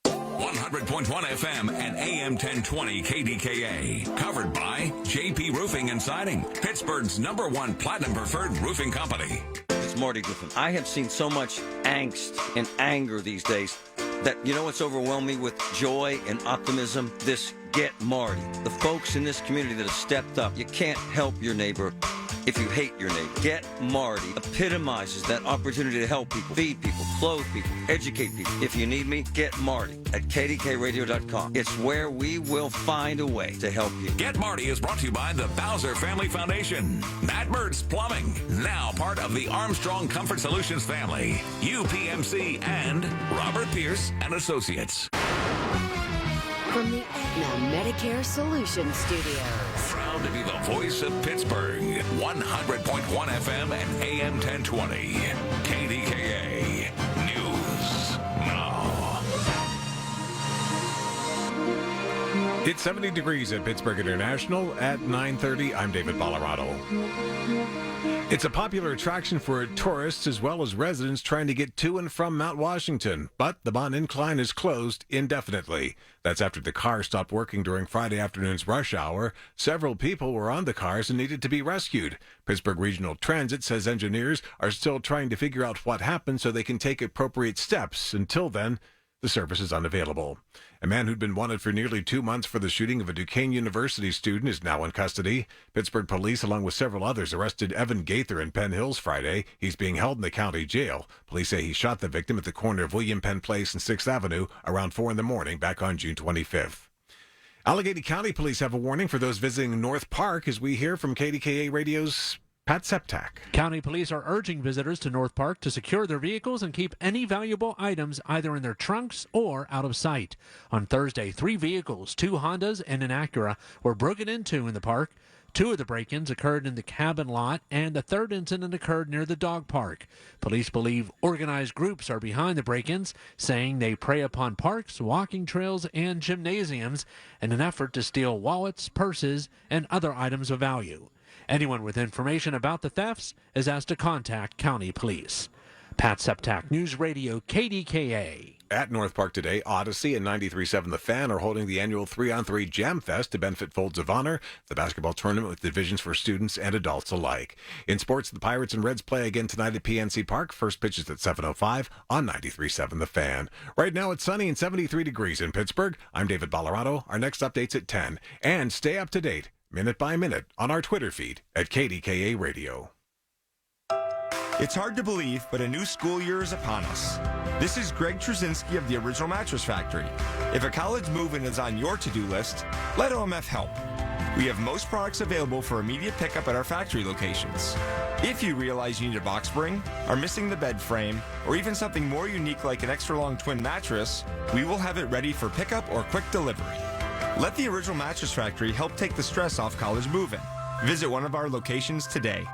100.1 FM and AM 1020 KDKA. Covered by JP Roofing and Siding, Pittsburgh's #1 Platinum Preferred Roofing Company. It's Marty Griffin. I have seen so much angst and anger these days that, you know what's overwhelmed me with joy and optimism? This Get Marty. The folks in this community that have stepped up. You can't help your neighbor if you hate your neighbor. Get Marty epitomizes that opportunity to help people, feed people, clothe people, educate people. If you need me, get Marty at kdkradio.com. It's where we will find a way to help you. Get Marty is brought to you by the Bowser Family Foundation, Matt Mertz Plumbing, now part of the Armstrong Comfort Solutions family, UPMC, and Robert Pierce and Associates. From the Aetna Medicare Solutions Studios. Proud to be the voice of Pittsburgh. 100.1 FM and AM 1020. KDKA News Now. It's 70 degrees at Pittsburgh International at 9:30. I'm David Ballarado. It's a popular attraction for tourists as well as residents trying to get to and from Mount Washington, but the Bond Incline is closed indefinitely. That's after the car stopped working during Friday afternoon's rush hour. Several people were on the cars and needed to be rescued. Pittsburgh Regional Transit says engineers are still trying to figure out what happened so they can take appropriate steps. Until then, the service is unavailable. A man who'd been wanted for nearly 2 months for the shooting of a Duquesne University student is now in custody. Pittsburgh police, along with several others, arrested Evan Gaither in Penn Hills Friday. He's being held in the county jail. Police say he shot the victim at the corner of William Penn Place and 6th Avenue around 4 in the morning back on June 25th. Allegheny County police have a warning for those visiting North Park as we hear from KDKA Radio's Pat Septak. County police are urging visitors to North Park to secure their vehicles and keep any valuable items either in their trunks or out of sight. On Thursday, 3 vehicles, 2 Hondas and an Acura, were broken into in the park. 2 of the break-ins occurred in the cabin lot, and the third incident occurred near the dog park. Police believe organized groups are behind the break-ins, saying they prey upon parks, walking trails, and gymnasiums in an effort to steal wallets, purses, and other items of value. Anyone with information about the thefts is asked to contact county police. Pat Septak, News Radio, KDKA. At North Park today, Odyssey and 93.7 The Fan are holding the annual 3-on-3 Jam Fest to benefit Folds of Honor, the basketball tournament with divisions for students and adults alike. In sports, the Pirates and Reds play again tonight at PNC Park. First pitch is at 7:05 on 93.7 The Fan. Right now, it's sunny and 73 degrees in Pittsburgh. I'm David Ballarado. Our next update's at 10. And stay up to date, minute by minute, on our Twitter feed at KDKA Radio. It's hard to believe, but a new school year is upon us. This is Greg Trzynski of the Original Mattress Factory. If a college move-in is on your to-do list, let OMF help. We have most products available for immediate pickup at our factory locations. If you realize you need a box spring, are missing the bed frame, or even something more unique like an extra long twin mattress, we will have it ready for pickup or quick delivery. Let the Original Mattress Factory help take the stress off college move-in. Visit one of our locations today.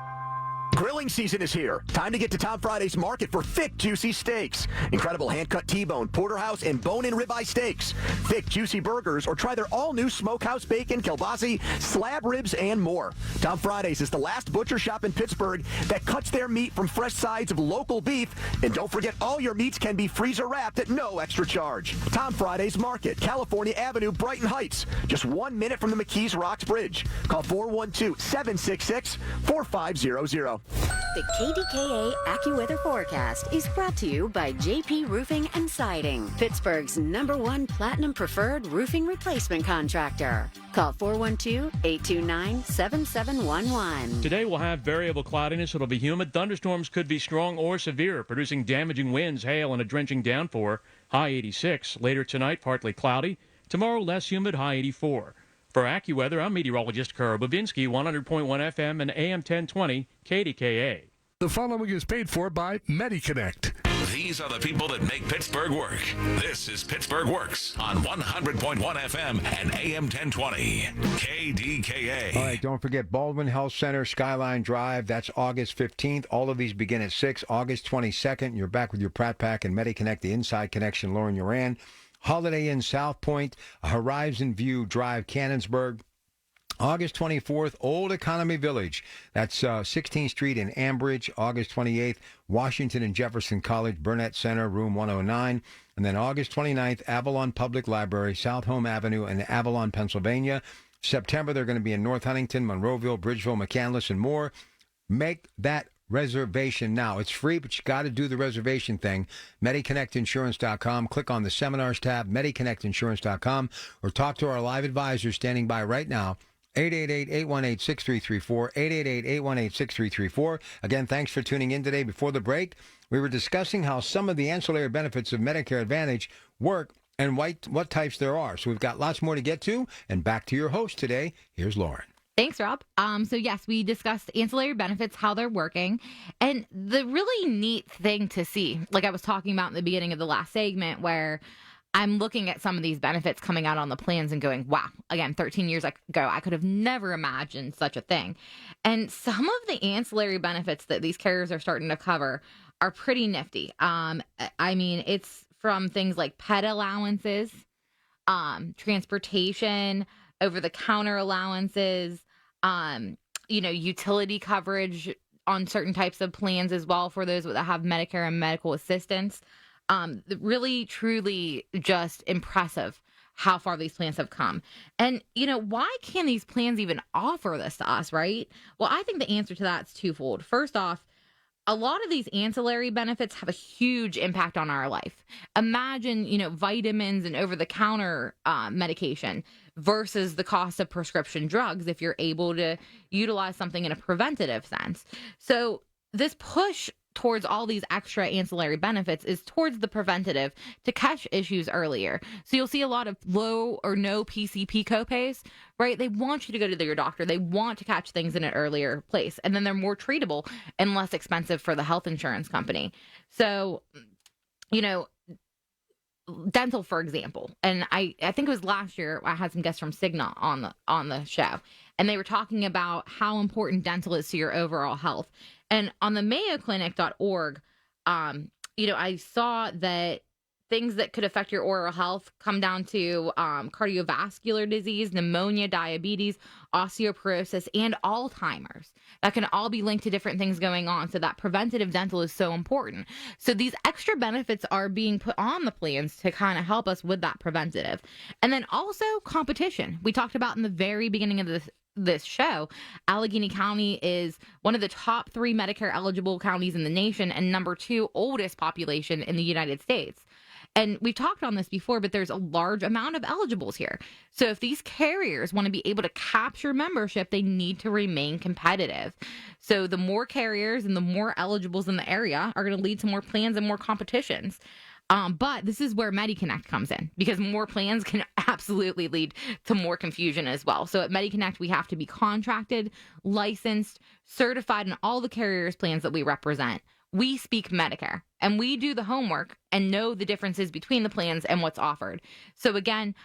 Grilling season is here. Time to get to Tom Friday's Market for thick, juicy steaks. Incredible hand-cut T-bone, porterhouse, and bone-in ribeye steaks. Thick, juicy burgers, or try their all-new smokehouse bacon, kielbasa, slab ribs, and more. Tom Friday's is the last butcher shop in Pittsburgh that cuts their meat from fresh sides of local beef. And don't forget, all your meats can be freezer-wrapped at no extra charge. Tom Friday's Market, California Avenue, Brighton Heights. Just 1 minute from the McKees Rocks Bridge. Call 412-766-4500. The KDKA AccuWeather forecast is brought to you by JP Roofing and Siding, Pittsburgh's #1 Platinum Preferred Roofing Replacement Contractor. Call 412-829-7711. Today we'll have variable cloudiness. It'll be humid. Thunderstorms could be strong or severe, producing damaging winds, hail, and a drenching downpour. High 86. Later tonight, partly cloudy. Tomorrow, less humid, high 84. For AccuWeather, I'm meteorologist Kara Babinski, 100.1 FM and AM 1020, KDKA. The following is paid for by MediConnect. These are the people that make Pittsburgh work. This is Pittsburgh Works on 100.1 FM and AM 1020, KDKA. All right, don't forget Baldwin Health Center, Skyline Drive. That's August 15th. All of these begin at 6. August 22nd, you're back with your Pratt Pack and MediConnect, the Inside Connection, Lauren Yuran. Holiday Inn South Point, Horizon View Drive, Cannonsburg. August 24th, Old Economy Village. That's 16th Street in Ambridge. August 28th, Washington and Jefferson College, Burnett Center, room 109. And then August 29th, Avalon Public Library, South Home Avenue in Avalon, Pennsylvania. September, they're going to be in North Huntington, Monroeville, Bridgeville, McCandless, and more. Make that reservation now. It's free, but you got to do the reservation thing. MediConnectInsurance.com. Click on the Seminars tab, MediConnectInsurance.com, or talk to our live advisors standing by right now. 888-818-6334, 888-818-6334. Again, thanks for tuning in today. Before the break, we were discussing how some of the ancillary benefits of Medicare Advantage work and what types there are. So we've got lots more to get to. And back to your host today. Here's Lauren. Thanks, Rob. So yes, we discussed ancillary benefits, how they're working, and the really neat thing to see, like I was talking about in the beginning of the last segment, where I'm looking at some of these benefits coming out on the plans and going, wow, again, 13 years ago, I could have never imagined such a thing. And some of the ancillary benefits that these carriers are starting to cover are pretty nifty. I mean, it's from things like pet allowances, transportation, over-the-counter allowances, utility coverage on certain types of plans as well for those that have Medicare and medical assistance. Really, truly just impressive how far these plans have come. And, why can these plans even offer this to us, right? Well, I think the answer to that is twofold. First off, a lot of these ancillary benefits have a huge impact on our life. Imagine, vitamins and over-the-counter medication versus the cost of prescription drugs if you're able to utilize something in a preventative sense. So this push towards all these extra ancillary benefits is towards the preventative to catch issues earlier. So you'll see a lot of low or no PCP copays, right? They want you to go to your doctor. They want to catch things in an earlier place. And then they're more treatable and less expensive for the health insurance company. So, dental, for example, and I think it was last year I had some guests from Cigna on the show, and they were talking about how important dental is to your overall health. And on the mayoclinic.org, I saw that things that could affect your oral health come down to cardiovascular disease, pneumonia, diabetes, osteoporosis, and Alzheimer's. That can all be linked to different things going on. So that preventative dental is so important. So these extra benefits are being put on the plans to kind of help us with that preventative. And then also competition. We talked about in the very beginning of this show, Allegheny County is one of the top 3 Medicare eligible counties in the nation and number 2 oldest population in the United States. And we've talked on this before, but there's a large amount of eligibles here. So if these carriers want to be able to capture membership, they need to remain competitive. So the more carriers and the more eligibles in the area are going to lead to more plans and more competitions. But this is where MediConnect comes in, because more plans can absolutely lead to more confusion as well. So at MediConnect, we have to be contracted, licensed, certified in all the carriers' plans that we represent. We speak Medicare, and we do the homework and know the differences between the plans and what's offered. So again,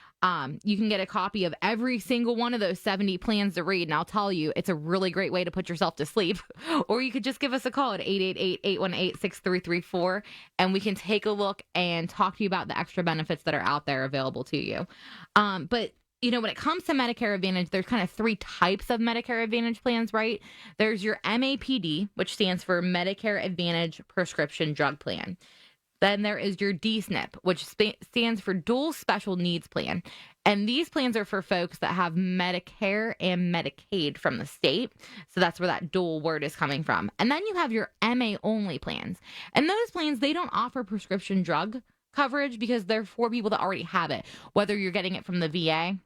you can get a copy of every single one of those 70 plans to read, and I'll tell you, it's a really great way to put yourself to sleep. Or you could just give us a call at 888-818-6334, and we can take a look and talk to you about the extra benefits that are out there available to you. But when it comes to Medicare Advantage, there's kind of 3 types of Medicare Advantage plans, right? There's your MAPD, which stands for Medicare Advantage Prescription Drug Plan. Then there is your DSNP, which stands for Dual Special Needs Plan. And these plans are for folks that have Medicare and Medicaid from the state. So that's where that dual word is coming from. And then you have your MA-only plans. And those plans, they don't offer prescription drug coverage because they're for people that already have it, whether you're getting it from the VA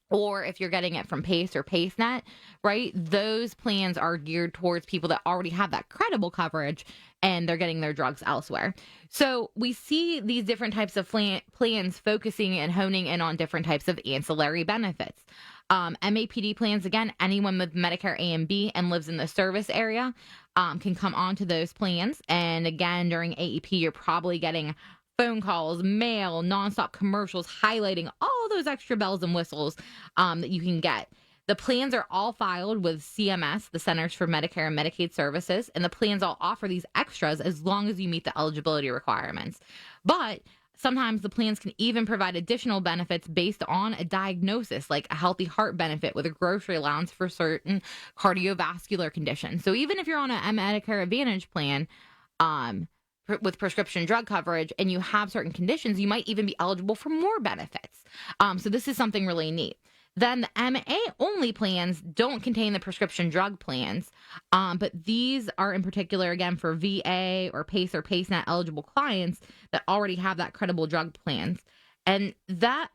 or if you're getting it from PACE or PACEnet, right? Those plans are geared towards people that already have that credible coverage and they're getting their drugs elsewhere. So we see these different types of plans focusing and honing in on different types of ancillary benefits. MAPD plans, again, anyone with Medicare A and B and lives in the service area can come onto those plans. And again, during AEP, you're probably getting phone calls, mail, nonstop commercials highlighting all those extra bells and whistles that you can get. The plans are all filed with CMS, the Centers for Medicare and Medicaid Services, and the plans all offer these extras as long as you meet the eligibility requirements. But sometimes the plans can even provide additional benefits based on a diagnosis, like a healthy heart benefit with a grocery allowance for certain cardiovascular conditions. So even if you're on a Medicare Advantage plan, with prescription drug coverage and you have certain conditions, you might even be eligible for more benefits. So this is something really neat. Then the MA-only plans don't contain the prescription drug plans, but these are in particular, again, for VA or PACE or PACEnet eligible clients that already have that credible drug plans. And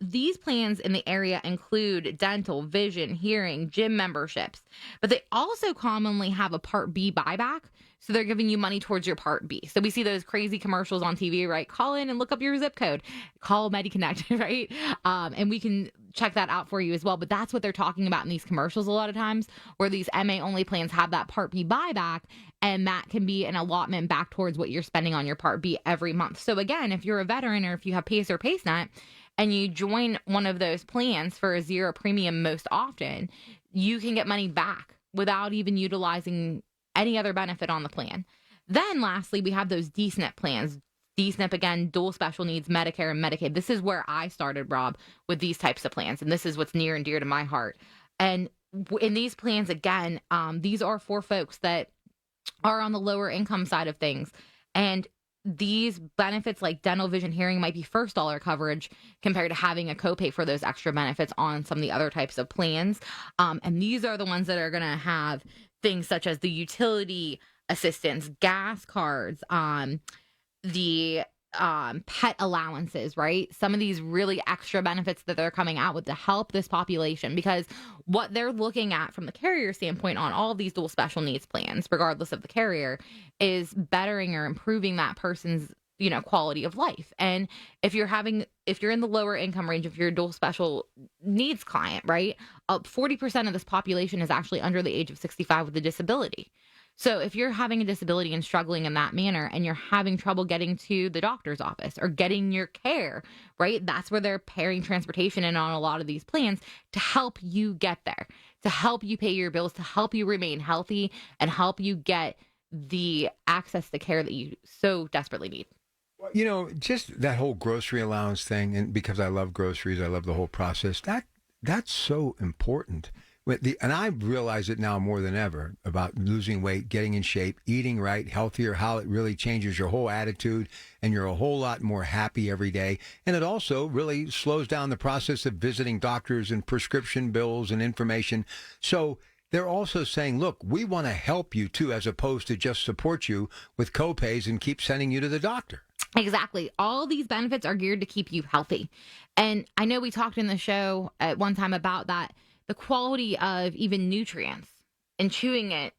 these plans in the area include dental, vision, hearing, gym memberships, but they also commonly have a Part B buyback. So they're giving you money towards your Part B. So we see those crazy commercials on TV, right? Call in and look up your zip code. Call MediConnect, right? And we can check that out for you as well. But that's what they're talking about in these commercials a lot of times, where these MA-only plans have that Part B buyback, and that can be an allotment back towards what you're spending on your Part B every month. So again, if you're a veteran or if you have PACE or PACEnet, and you join one of those plans for a zero premium most often, you can get money back without even utilizing any other benefit on the plan. Then lastly, we have those DSNP plans. DSNP, again, dual special needs, Medicare and Medicaid. This is where I started, Rob, with these types of plans. And this is what's near and dear to my heart. And in these plans, again, these are for folks that are on the lower income side of things. And these benefits like dental, vision, hearing might be first dollar coverage compared to having a copay for those extra benefits on some of the other types of plans. And these are the ones that are going to have things such as the utility assistance, gas cards, the pet allowances, right? Some of these really extra benefits that they're coming out with to help this population, because what they're looking at from the carrier standpoint on all of these dual special needs plans, regardless of the carrier, is bettering or improving that person's, quality of life. And if you're in the lower income range, if you're a dual special needs client, right, 40% of this population is actually under the age of 65 with a disability. So if you're having a disability and struggling in that manner, and you're having trouble getting to the doctor's office or getting your care, right, that's where they're pairing transportation in on a lot of these plans to help you get there, to help you pay your bills, to help you remain healthy, and help you get the access to care that you so desperately need. Just that whole grocery allowance thing, and because I love groceries, I love the whole process, that's so important. And I realize it now more than ever about losing weight, getting in shape, eating right, healthier, how it really changes your whole attitude, and you're a whole lot more happy every day. And it also really slows down the process of visiting doctors and prescription bills and information. So they're also saying, look, we want to help you too, as opposed to just support you with copays and keep sending you to the doctor. Exactly. All these benefits are geared to keep you healthy. And I know we talked in the show at one time about that, the quality of even nutrients and chewing it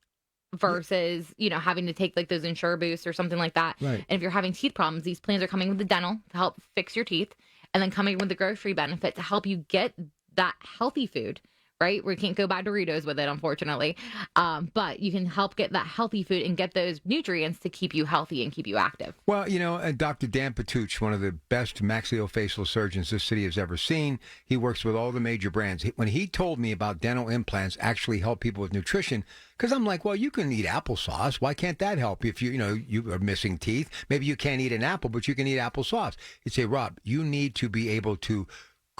versus, having to take like those Ensure Boosts or something like that. Right. And if you're having teeth problems, these plans are coming with the dental to help fix your teeth, and then coming with the grocery benefit to help you get that healthy food, right? We can't go buy Doritos with it, unfortunately. But you can help get that healthy food and get those nutrients to keep you healthy and keep you active. Well, Dr. Dan Patuch, one of the best maxillofacial surgeons this city has ever seen, he works with all the major brands. When he told me about dental implants actually help people with nutrition, because I'm like, well, you can eat applesauce. Why can't that help you if you are missing teeth? Maybe you can't eat an apple, but you can eat applesauce. He'd say, Rob, you need to be able to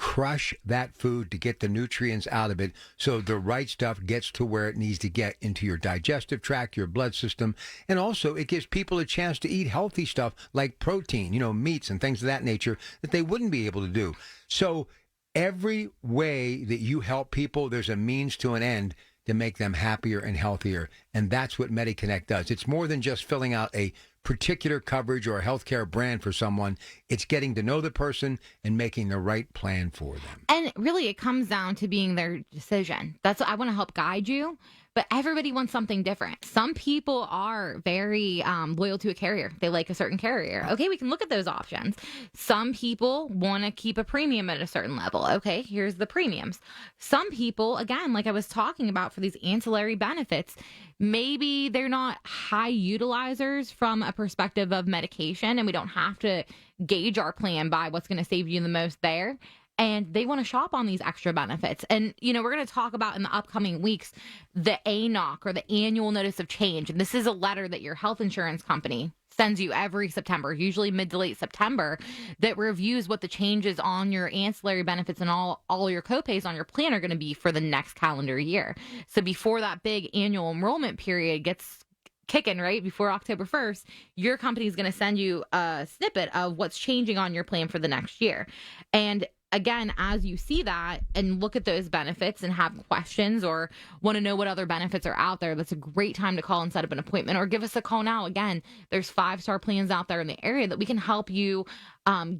crush that food to get the nutrients out of it so the right stuff gets to where it needs to get into your digestive tract, your blood system. And also it gives people a chance to eat healthy stuff like protein, meats and things of that nature that they wouldn't be able to do. So every way that you help people, there's a means to an end to make them happier and healthier. And that's what MediConnect does. It's more than just filling out a particular coverage or a healthcare brand for someone. It's getting to know the person and making the right plan for them. And really, it comes down to being their decision. That's what I want to help guide you. But everybody wants something different. Some people are very loyal to a carrier. They like a certain carrier. Okay, we can look at those options. Some people want to keep a premium at a certain level. Okay, here's the premiums. Some people, again, like I was talking about for these ancillary benefits, maybe they're not high utilizers from a perspective of medication, and we don't have to gauge our plan by what's going to save you the most there. And they want to shop on these extra benefits. And, we're going to talk about in the upcoming weeks, the ANOC, or the annual notice of change. And this is a letter that your health insurance company sends you every September, usually mid to late September, that reviews what the changes on your ancillary benefits and all your copays on your plan are going to be for the next calendar year. So before that big annual enrollment period gets kicking, right, before October 1st, your company is going to send you a snippet of what's changing on your plan for the next year. And again, as you see that and look at those benefits and have questions or want to know what other benefits are out there, that's a great time to call and set up an appointment, or give us a call now. Again, there's 5-star plans out there in the area that we can help you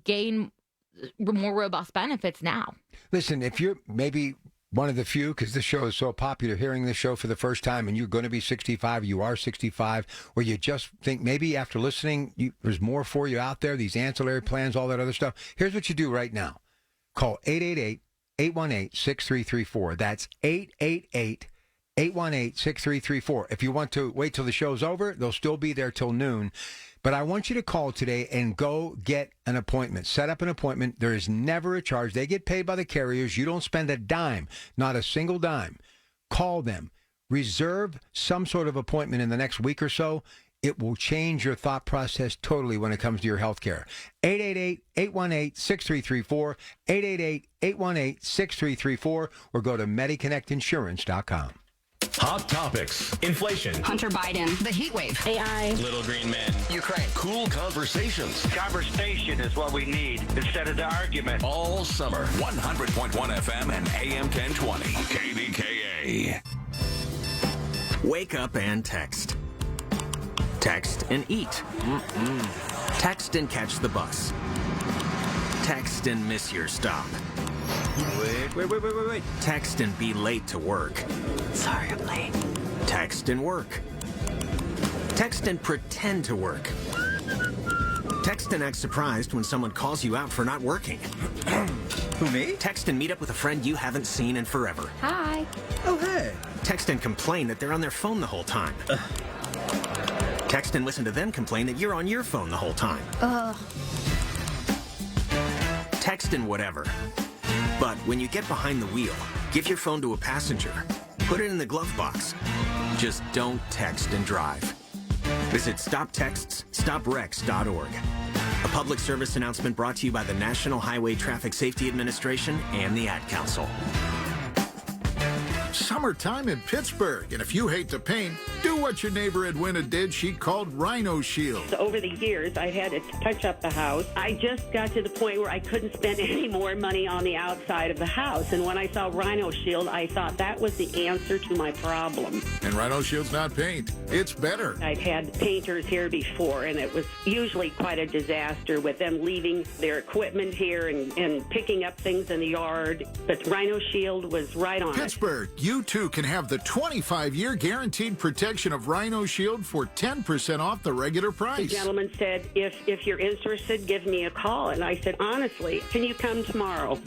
gain more robust benefits now. Listen, if you're maybe one of the few, because this show is so popular, hearing this show for the first time, and you're going to be 65, you are 65, or you just think maybe after listening, there's more for you out there, these ancillary plans, all that other stuff. Here's what you do right now. Call 888-818-6334. That's 888-818-6334. If you want to wait till the show's over, they'll still be there till noon. But I want you to call today and go get an appointment. Set up an appointment. There is never a charge. They get paid by the carriers. You don't spend a dime, not a single dime. Call them. Reserve some sort of appointment in the next week or so. It will change your thought process totally when it comes to your health care. 888-818-6334, 888-818-6334, or go to MediConnectInsurance.com. Hot topics. Inflation. Hunter Biden. The heat wave. AI. Little green men. Ukraine. Cool conversations. Conversation is what we need instead of the argument. All summer. 100.1 FM and AM 1020. KDKA. Wake up and text. Text and eat. Text and catch the bus. Text and miss your stop. Wait. Text and be late to work. Sorry, I'm late. Text and work. Text and pretend to work. Text and act surprised when someone calls you out for not working. Who, me? Text and meet up with a friend you haven't seen in forever. Hi. Oh, hey. Text and complain that they're on their phone the whole time. Text and listen to them complain that you're on your phone the whole time. Text and whatever. But when you get behind the wheel, give your phone to a passenger. Put it in the glove box. Just don't text and drive. Visit StopTextsStopWrecks.org. A public service announcement brought to you by the National Highway Traffic Safety Administration and the Ad Council. Summertime in Pittsburgh, and if you hate to paint, do what your neighbor Edwina did. She called Rhino Shield. So over the years, I had to touch up the house. I just got to the point where I couldn't spend any more money on the outside of the house. And when I saw Rhino Shield, I thought that was the answer to my problem. And Rhino Shield's not paint. It's better. I've had painters here before, and it was usually quite a disaster with them leaving their equipment here and picking up things in the yard. But Rhino Shield was right on Pittsburgh, you too can have the 25-year guaranteed protection of Rhino Shield for 10% off the regular price. The gentleman said, if you're interested, give me a call. And I said, honestly, can you come tomorrow?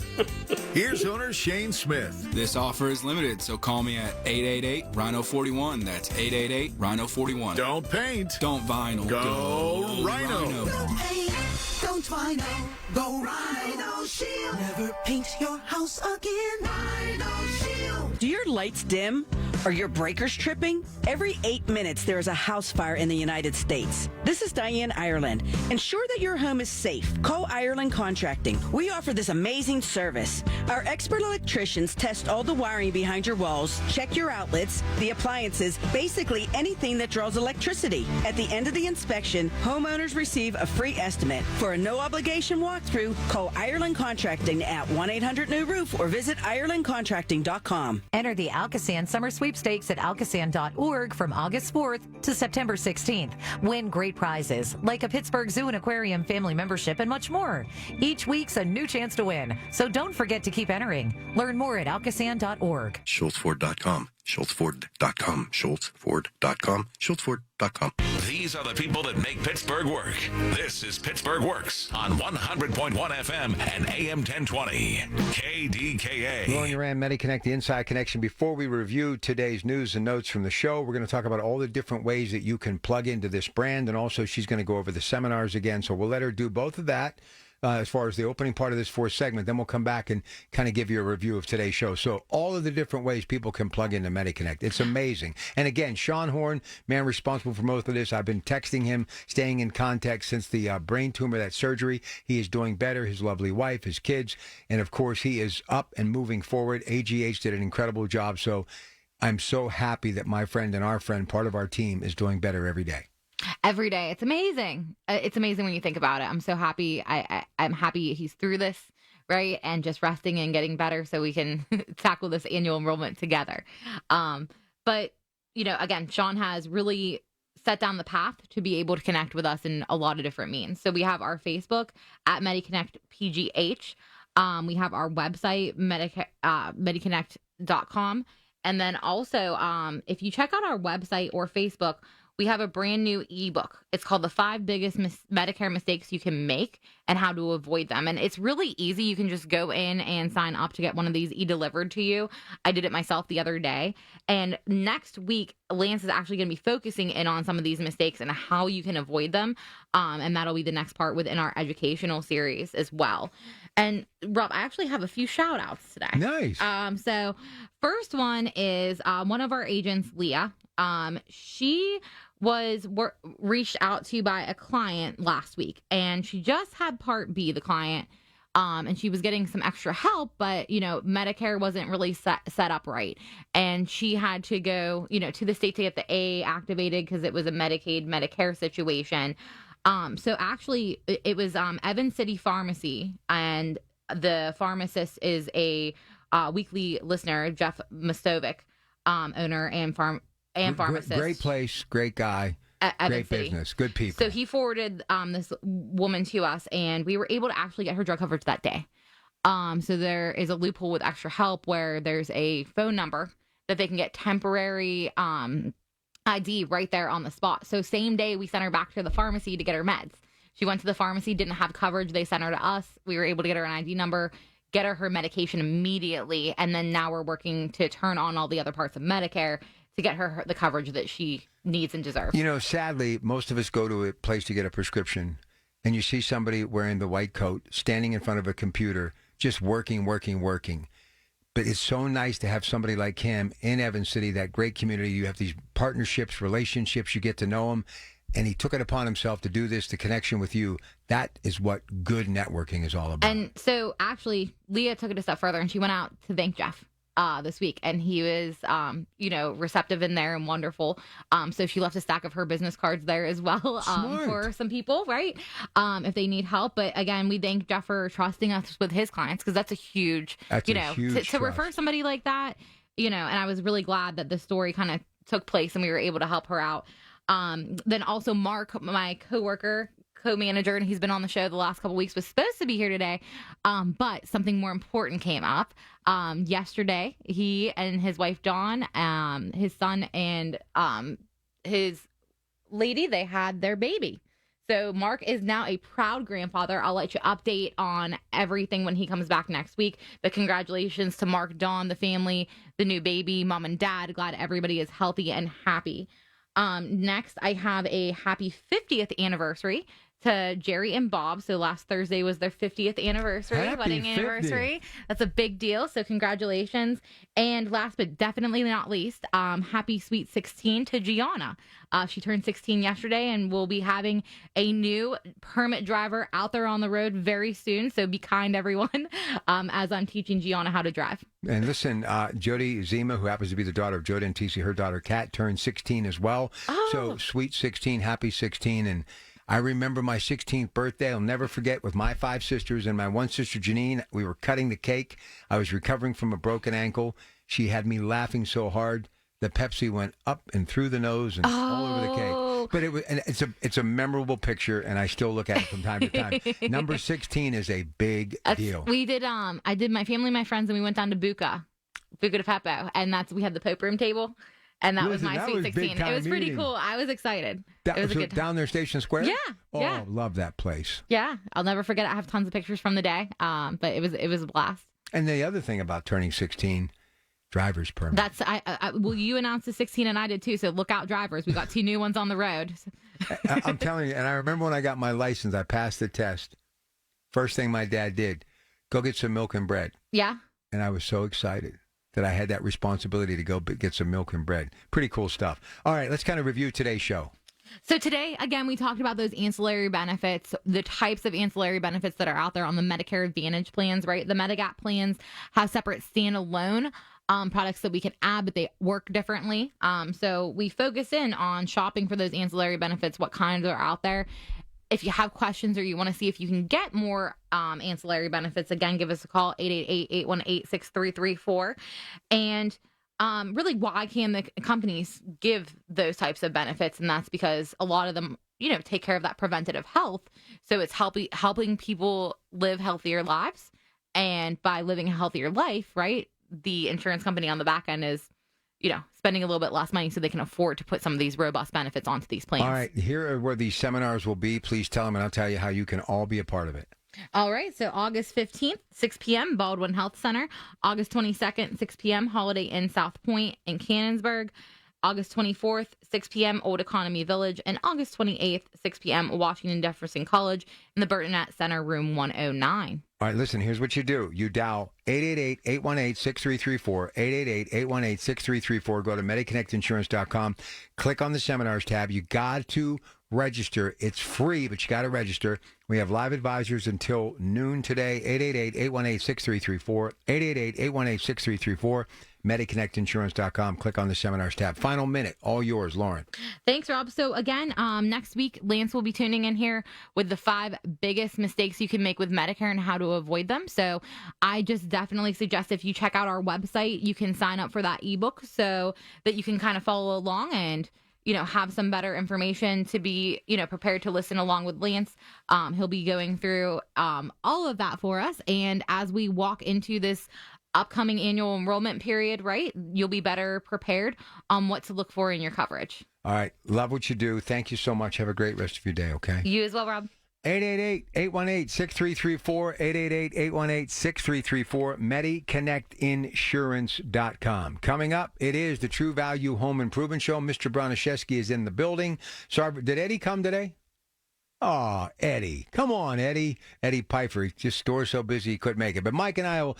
Here's owner Shane Smith. This offer is limited, so call me at 888-RHINO-41. That's 888-RHINO-41. Don't paint. Don't vinyl. Go Rhino. Don't paint, don't vinyl. Go Rhino Shield. Never paint your house again. Rhino Shield. Do your lights dim? Are your breakers tripping? Every 8 minutes, there is a house fire in the United States. This is Diane Ireland. Ensure that your home is safe. Call Ireland Contracting. We offer this amazing service. Our expert electricians test all the wiring behind your walls, check your outlets, the appliances, basically anything that draws electricity. At the end of the inspection, homeowners receive a free estimate. For a no-obligation walkthrough, call Ireland Contracting at 1-800-NEW-ROOF or visit IrelandContracting.com. Enter the Alcosan Summer Sweepstakes at alcosan.org from August 4th to September 16th. Win great prizes like a Pittsburgh Zoo and Aquarium family membership and much more. Each week's a new chance to win, so don't forget to keep entering. Learn more at alcosan.org. SchultzFord.com. SchultzFord.com. SchultzFord.com. SchultzFord.com. These are the people that make Pittsburgh work. This is Pittsburgh Works on 100.1 FM and AM 1020. KDKA. Yuran, MediConnect, the Inside Connection. Before we review today's news and notes from the show, we're going to talk about all the different ways that you can plug into this brand, and also she's going to go over the seminars again. So we'll let her do both of that. As far as the opening part of this fourth segment, then we'll come back and kind of give you a review of today's show. So all of the different ways people can plug into MediConnect. It's amazing. And again, Sean Horn, man responsible for most of this. I've been texting him, staying in contact since the brain tumor, that surgery. He is doing better, his lovely wife, his kids. And of course, he is up and moving forward. AGH did an incredible job. So I'm so happy that my friend and our friend, part of our team, is doing better every day. Every day. It's amazing. It's amazing when you think about it. I'm so happy. I'm happy he's through this, right? And just resting and getting better so we can tackle this annual enrollment together. But, you know, again, Sean has really set down the path to be able to connect with us in a lot of different means. So we have our Facebook at MediConnect PGH. We have our website, mediconnect.com. And then also, if you check out our website or Facebook, we have a brand new ebook. It's called The 5 Biggest Medicare Mistakes You Can Make and How to Avoid Them. And it's really easy. You can just go in and sign up to get one of these e-delivered to you. I did it myself the other day. And next week, Lance is actually going to be focusing in on some of these mistakes and how you can avoid them. And that'll be the next part within our educational series as well. And Rob, I actually have a few shout outs today. Nice. So first one is one of our agents, Leah. She was reached out to by a client last week, and she just had Part B, the client, and she was getting some extra help, but, you know, Medicare wasn't really set up right. And she had to go, you know, to the state to get the A activated because it was a Medicaid, Medicare situation. So actually, it was Evan City Pharmacy, and the pharmacist is a weekly listener, Jeff Mostovic, owner and pharmacist. Great place, great guy. Great business. Good people. So he forwarded this woman to us, and we were able to actually get her drug coverage that day. So there is a loophole with Extra Help where there's a phone number that they can get temporary ID right there on the spot. So same day, we sent her back to the pharmacy to get her meds. She went to the pharmacy, didn't have coverage. They sent her to us. We were able to get her an ID number, get her medication immediately, and then now we're working to turn on all the other parts of Medicare to get her the coverage that she needs and deserves. You know, sadly, most of us go to a place to get a prescription, and you see somebody wearing the white coat, standing in front of a computer, just working. But it's so nice to have somebody like him in Evans City, that great community. You have these partnerships, relationships, you get to know him. And he took it upon himself to do this, the connection with you. That is what good networking is all about. And so actually, Leah took it a step further, and she went out to thank Jeff this week. And he was, receptive in there and wonderful. So she left a stack of her business cards there as well for some people, right? If they need help. But again, we thank Jeff for trusting us with his clients, because that's a huge, to refer somebody like that, and I was really glad that the story kind of took place and we were able to help her out. Then also Mark, my co-manager, and he's been on the show the last couple weeks, was supposed to be here today. But something more important came up. Yesterday, he and his wife, Dawn, his son, and his lady, they had their baby. So Mark is now a proud grandfather. I'll let you update on everything when he comes back next week. But congratulations to Mark, Dawn, the family, the new baby, mom and dad. Glad everybody is healthy and happy. Next, I have a happy 50th anniversary to Jerry and Bob. So last Thursday was their 50th anniversary, wedding anniversary. That's a big deal. So congratulations. And last but definitely not least, happy sweet 16 to Gianna. She turned 16 yesterday, and we'll be having a new permit driver out there on the road very soon. So be kind, everyone, as I'm teaching Gianna how to drive. And listen, Jody Zima, who happens to be the daughter of Jody and TC, her daughter Kat, turned 16 as well. So sweet 16, happy 16. And I remember my 16th birthday. I'll never forget, with my 5 sisters and my one sister, Janine. We were cutting the cake. I was recovering from a broken ankle. She had me laughing so hard. The Pepsi went up and through the nose and all over the cake. But it's a memorable picture, and I still look at it from time to time. Number 16 is a big deal. We did, I did my family, my friends, and we went down to Buca de Pepo, and we had the Pope Room table. And that was my sweet 16. It was pretty cool. I was excited. It was a good time. Down there, Station Square? Yeah. Oh, love that place. Yeah. I'll never forget it. I have tons of pictures from the day. But it was a blast. And the other thing about turning 16, driver's permit. That's well, you announced the 16 and I did too. So look out, drivers. We got 2 new ones on the road. I'm telling you, and I remember when I got my license, I passed the test. First thing my dad did, go get some milk and bread. Yeah. And I was so excited that I had that responsibility to go get some milk and bread. Pretty cool stuff. All right, let's kind of review today's show. So today, again, we talked about those ancillary benefits, the types of ancillary benefits that are out there on the Medicare Advantage plans, right? The Medigap plans have separate standalone products that we can add, but they work differently. So we focus in on shopping for those ancillary benefits, what kinds are out there. If you have questions or you want to see if you can get more ancillary benefits, again, give us a call, 888-818-6334. And really, why can the companies give those types of benefits? And that's because a lot of them, take care of that preventative health. So it's helping people live healthier lives. And by living a healthier life, right, the insurance company on the back end is spending a little bit less money so they can afford to put some of these robust benefits onto these plans. All right, here are where these seminars will be. Please tell them, and I'll tell you how you can all be a part of it. All right, so August 15th, 6 p.m., Baldwin Health Center. August 22nd, 6 p.m., Holiday Inn South Point in Cannonsburg. August 24th, 6 p.m., Old Economy Village. And August 28th, 6 p.m., Washington Jefferson College in the Burtonette Center, room 109. All right, listen, here's what you do. You dial 888-818-6334, 888-818-6334. Go to MediConnectInsurance.com. Click on the seminars tab. You got to register. It's free, but you got to register. We have live advisors until noon today. 888-818-6334, 888-818-6334. MediConnectInsurance.com. Click on the seminars tab. Final minute. All yours, Lauren. Thanks, Rob. So again, next week, Lance will be tuning in here with the 5 biggest mistakes you can make with Medicare and how to avoid them. So I just definitely suggest if you check out our website, you can sign up for that ebook so that you can kind of follow along and have some better information to be, prepared to listen along with Lance. He'll be going through all of that for us. And as we walk into this upcoming annual enrollment period, right, you'll be better prepared on what to look for in your coverage. All right. Love what you do. Thank you so much. Have a great rest of your day, okay? You as well, Rob. 888-818-6334, 888-818-6334, MediConnectInsurance.com. Coming up, it is the True Value Home Improvement Show. Mr. Broniszewski is in the building. Sorry, did Eddie come today? Oh, Eddie. Come on, Eddie. Eddie Pfeiffer. Just store so busy he couldn't make it. But Mike and I will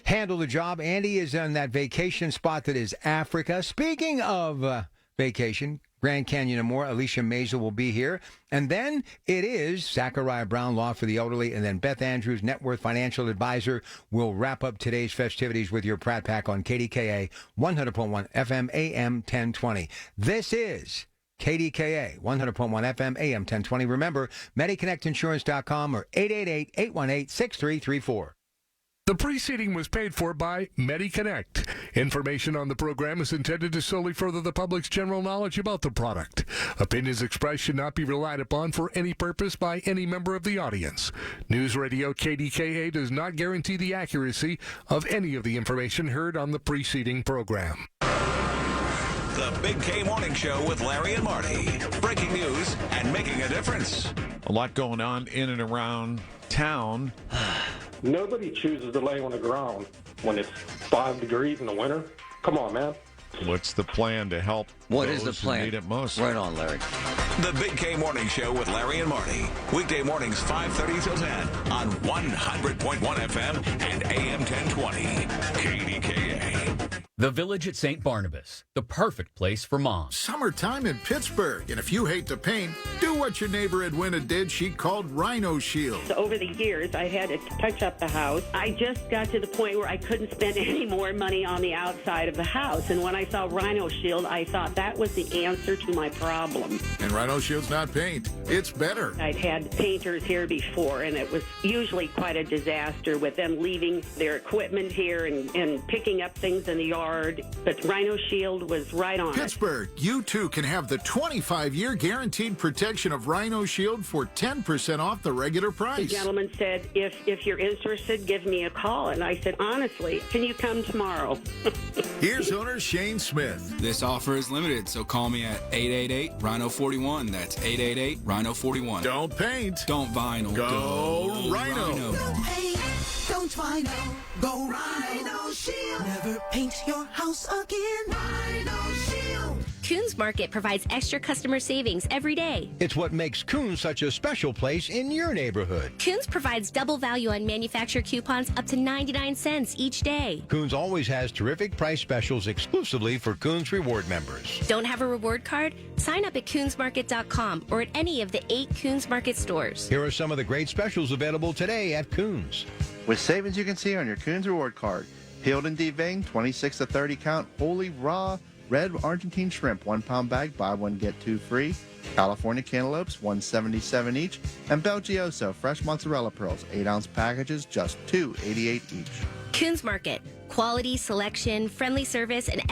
handle the job. Andy is on that vacation spot that is Africa. Speaking of vacation, Grand Canyon and more. Alicia Mazel will be here. And then it is Zachariah Brown, Law for the Elderly, and then Beth Andrews, Net Worth Financial Advisor, will wrap up today's festivities with your Pratt Pack on KDKA 100.1 FM AM 1020. This is KDKA 100.1 FM AM 1020. Remember, MediConnectInsurance.com or 888-818-6334. The preceding was paid for by MediConnect. Information on the program is intended to solely further the public's general knowledge about the product. Opinions expressed should not be relied upon for any purpose by any member of the audience. News Radio KDKA does not guarantee the accuracy of any of the information heard on the preceding program. The Big K Morning Show with Larry and Marty. Breaking news and making a difference. A lot going on in and around town. Nobody chooses to lay on the ground when it's 5 degrees in the winter. Come on, man. What's the plan to help What is the those who plan? need it most? Right on, Larry. The Big K Morning Show with Larry and Marty. Weekday mornings 5:30 till 10 on 100.1 FM and AM 1020. KDKA. The Village at St. Barnabas, the perfect place for moms. Summertime in Pittsburgh, and if you hate to paint, do what your neighbor Edwina did. She called Rhino Shield. So over the years, I had to touch up the house. I just got to the point where I couldn't spend any more money on the outside of the house. And when I saw Rhino Shield, I thought that was the answer to my problem. And Rhino Shield's not paint. It's better. I'd had painters here before, and it was usually quite a disaster with them leaving their equipment here and picking up things in the yard. But Rhino Shield was right on Pittsburgh, you too can have the 25-year guaranteed protection of Rhino Shield for 10% off the regular price. The gentleman said, if you're interested, give me a call. And I said, honestly, can you come tomorrow? Here's owner Shane Smith. This offer is limited, so call me at 888-RHINO-41. That's 888-RHINO-41. Don't paint. Don't vinyl. Go Rhino. Don't paint, don't vinyl. Go Rhino Shield. Never paint your house again. Rhino Shield. Coons Market provides extra customer savings every day. It's what makes Coons such a special place in your neighborhood. Coons provides double value on manufacturer coupons up to 99 cents each day. Coons always has terrific price specials exclusively for Coons Reward members. Don't have a reward card? Sign up at coonsmarket.com or at any of the 8 Coons Market stores. Here are some of the great specials available today at Coons. With savings you can see on your Coons Reward card. Peeled and deveined, 26 to 30 count, wholly raw, red Argentine shrimp, 1 pound bag, buy one, get 2 free. California cantaloupes, $1.77 each. And Belgioso, fresh mozzarella pearls, 8-ounce packages, just $2.88 each. Coons Market. Quality, selection, friendly service, and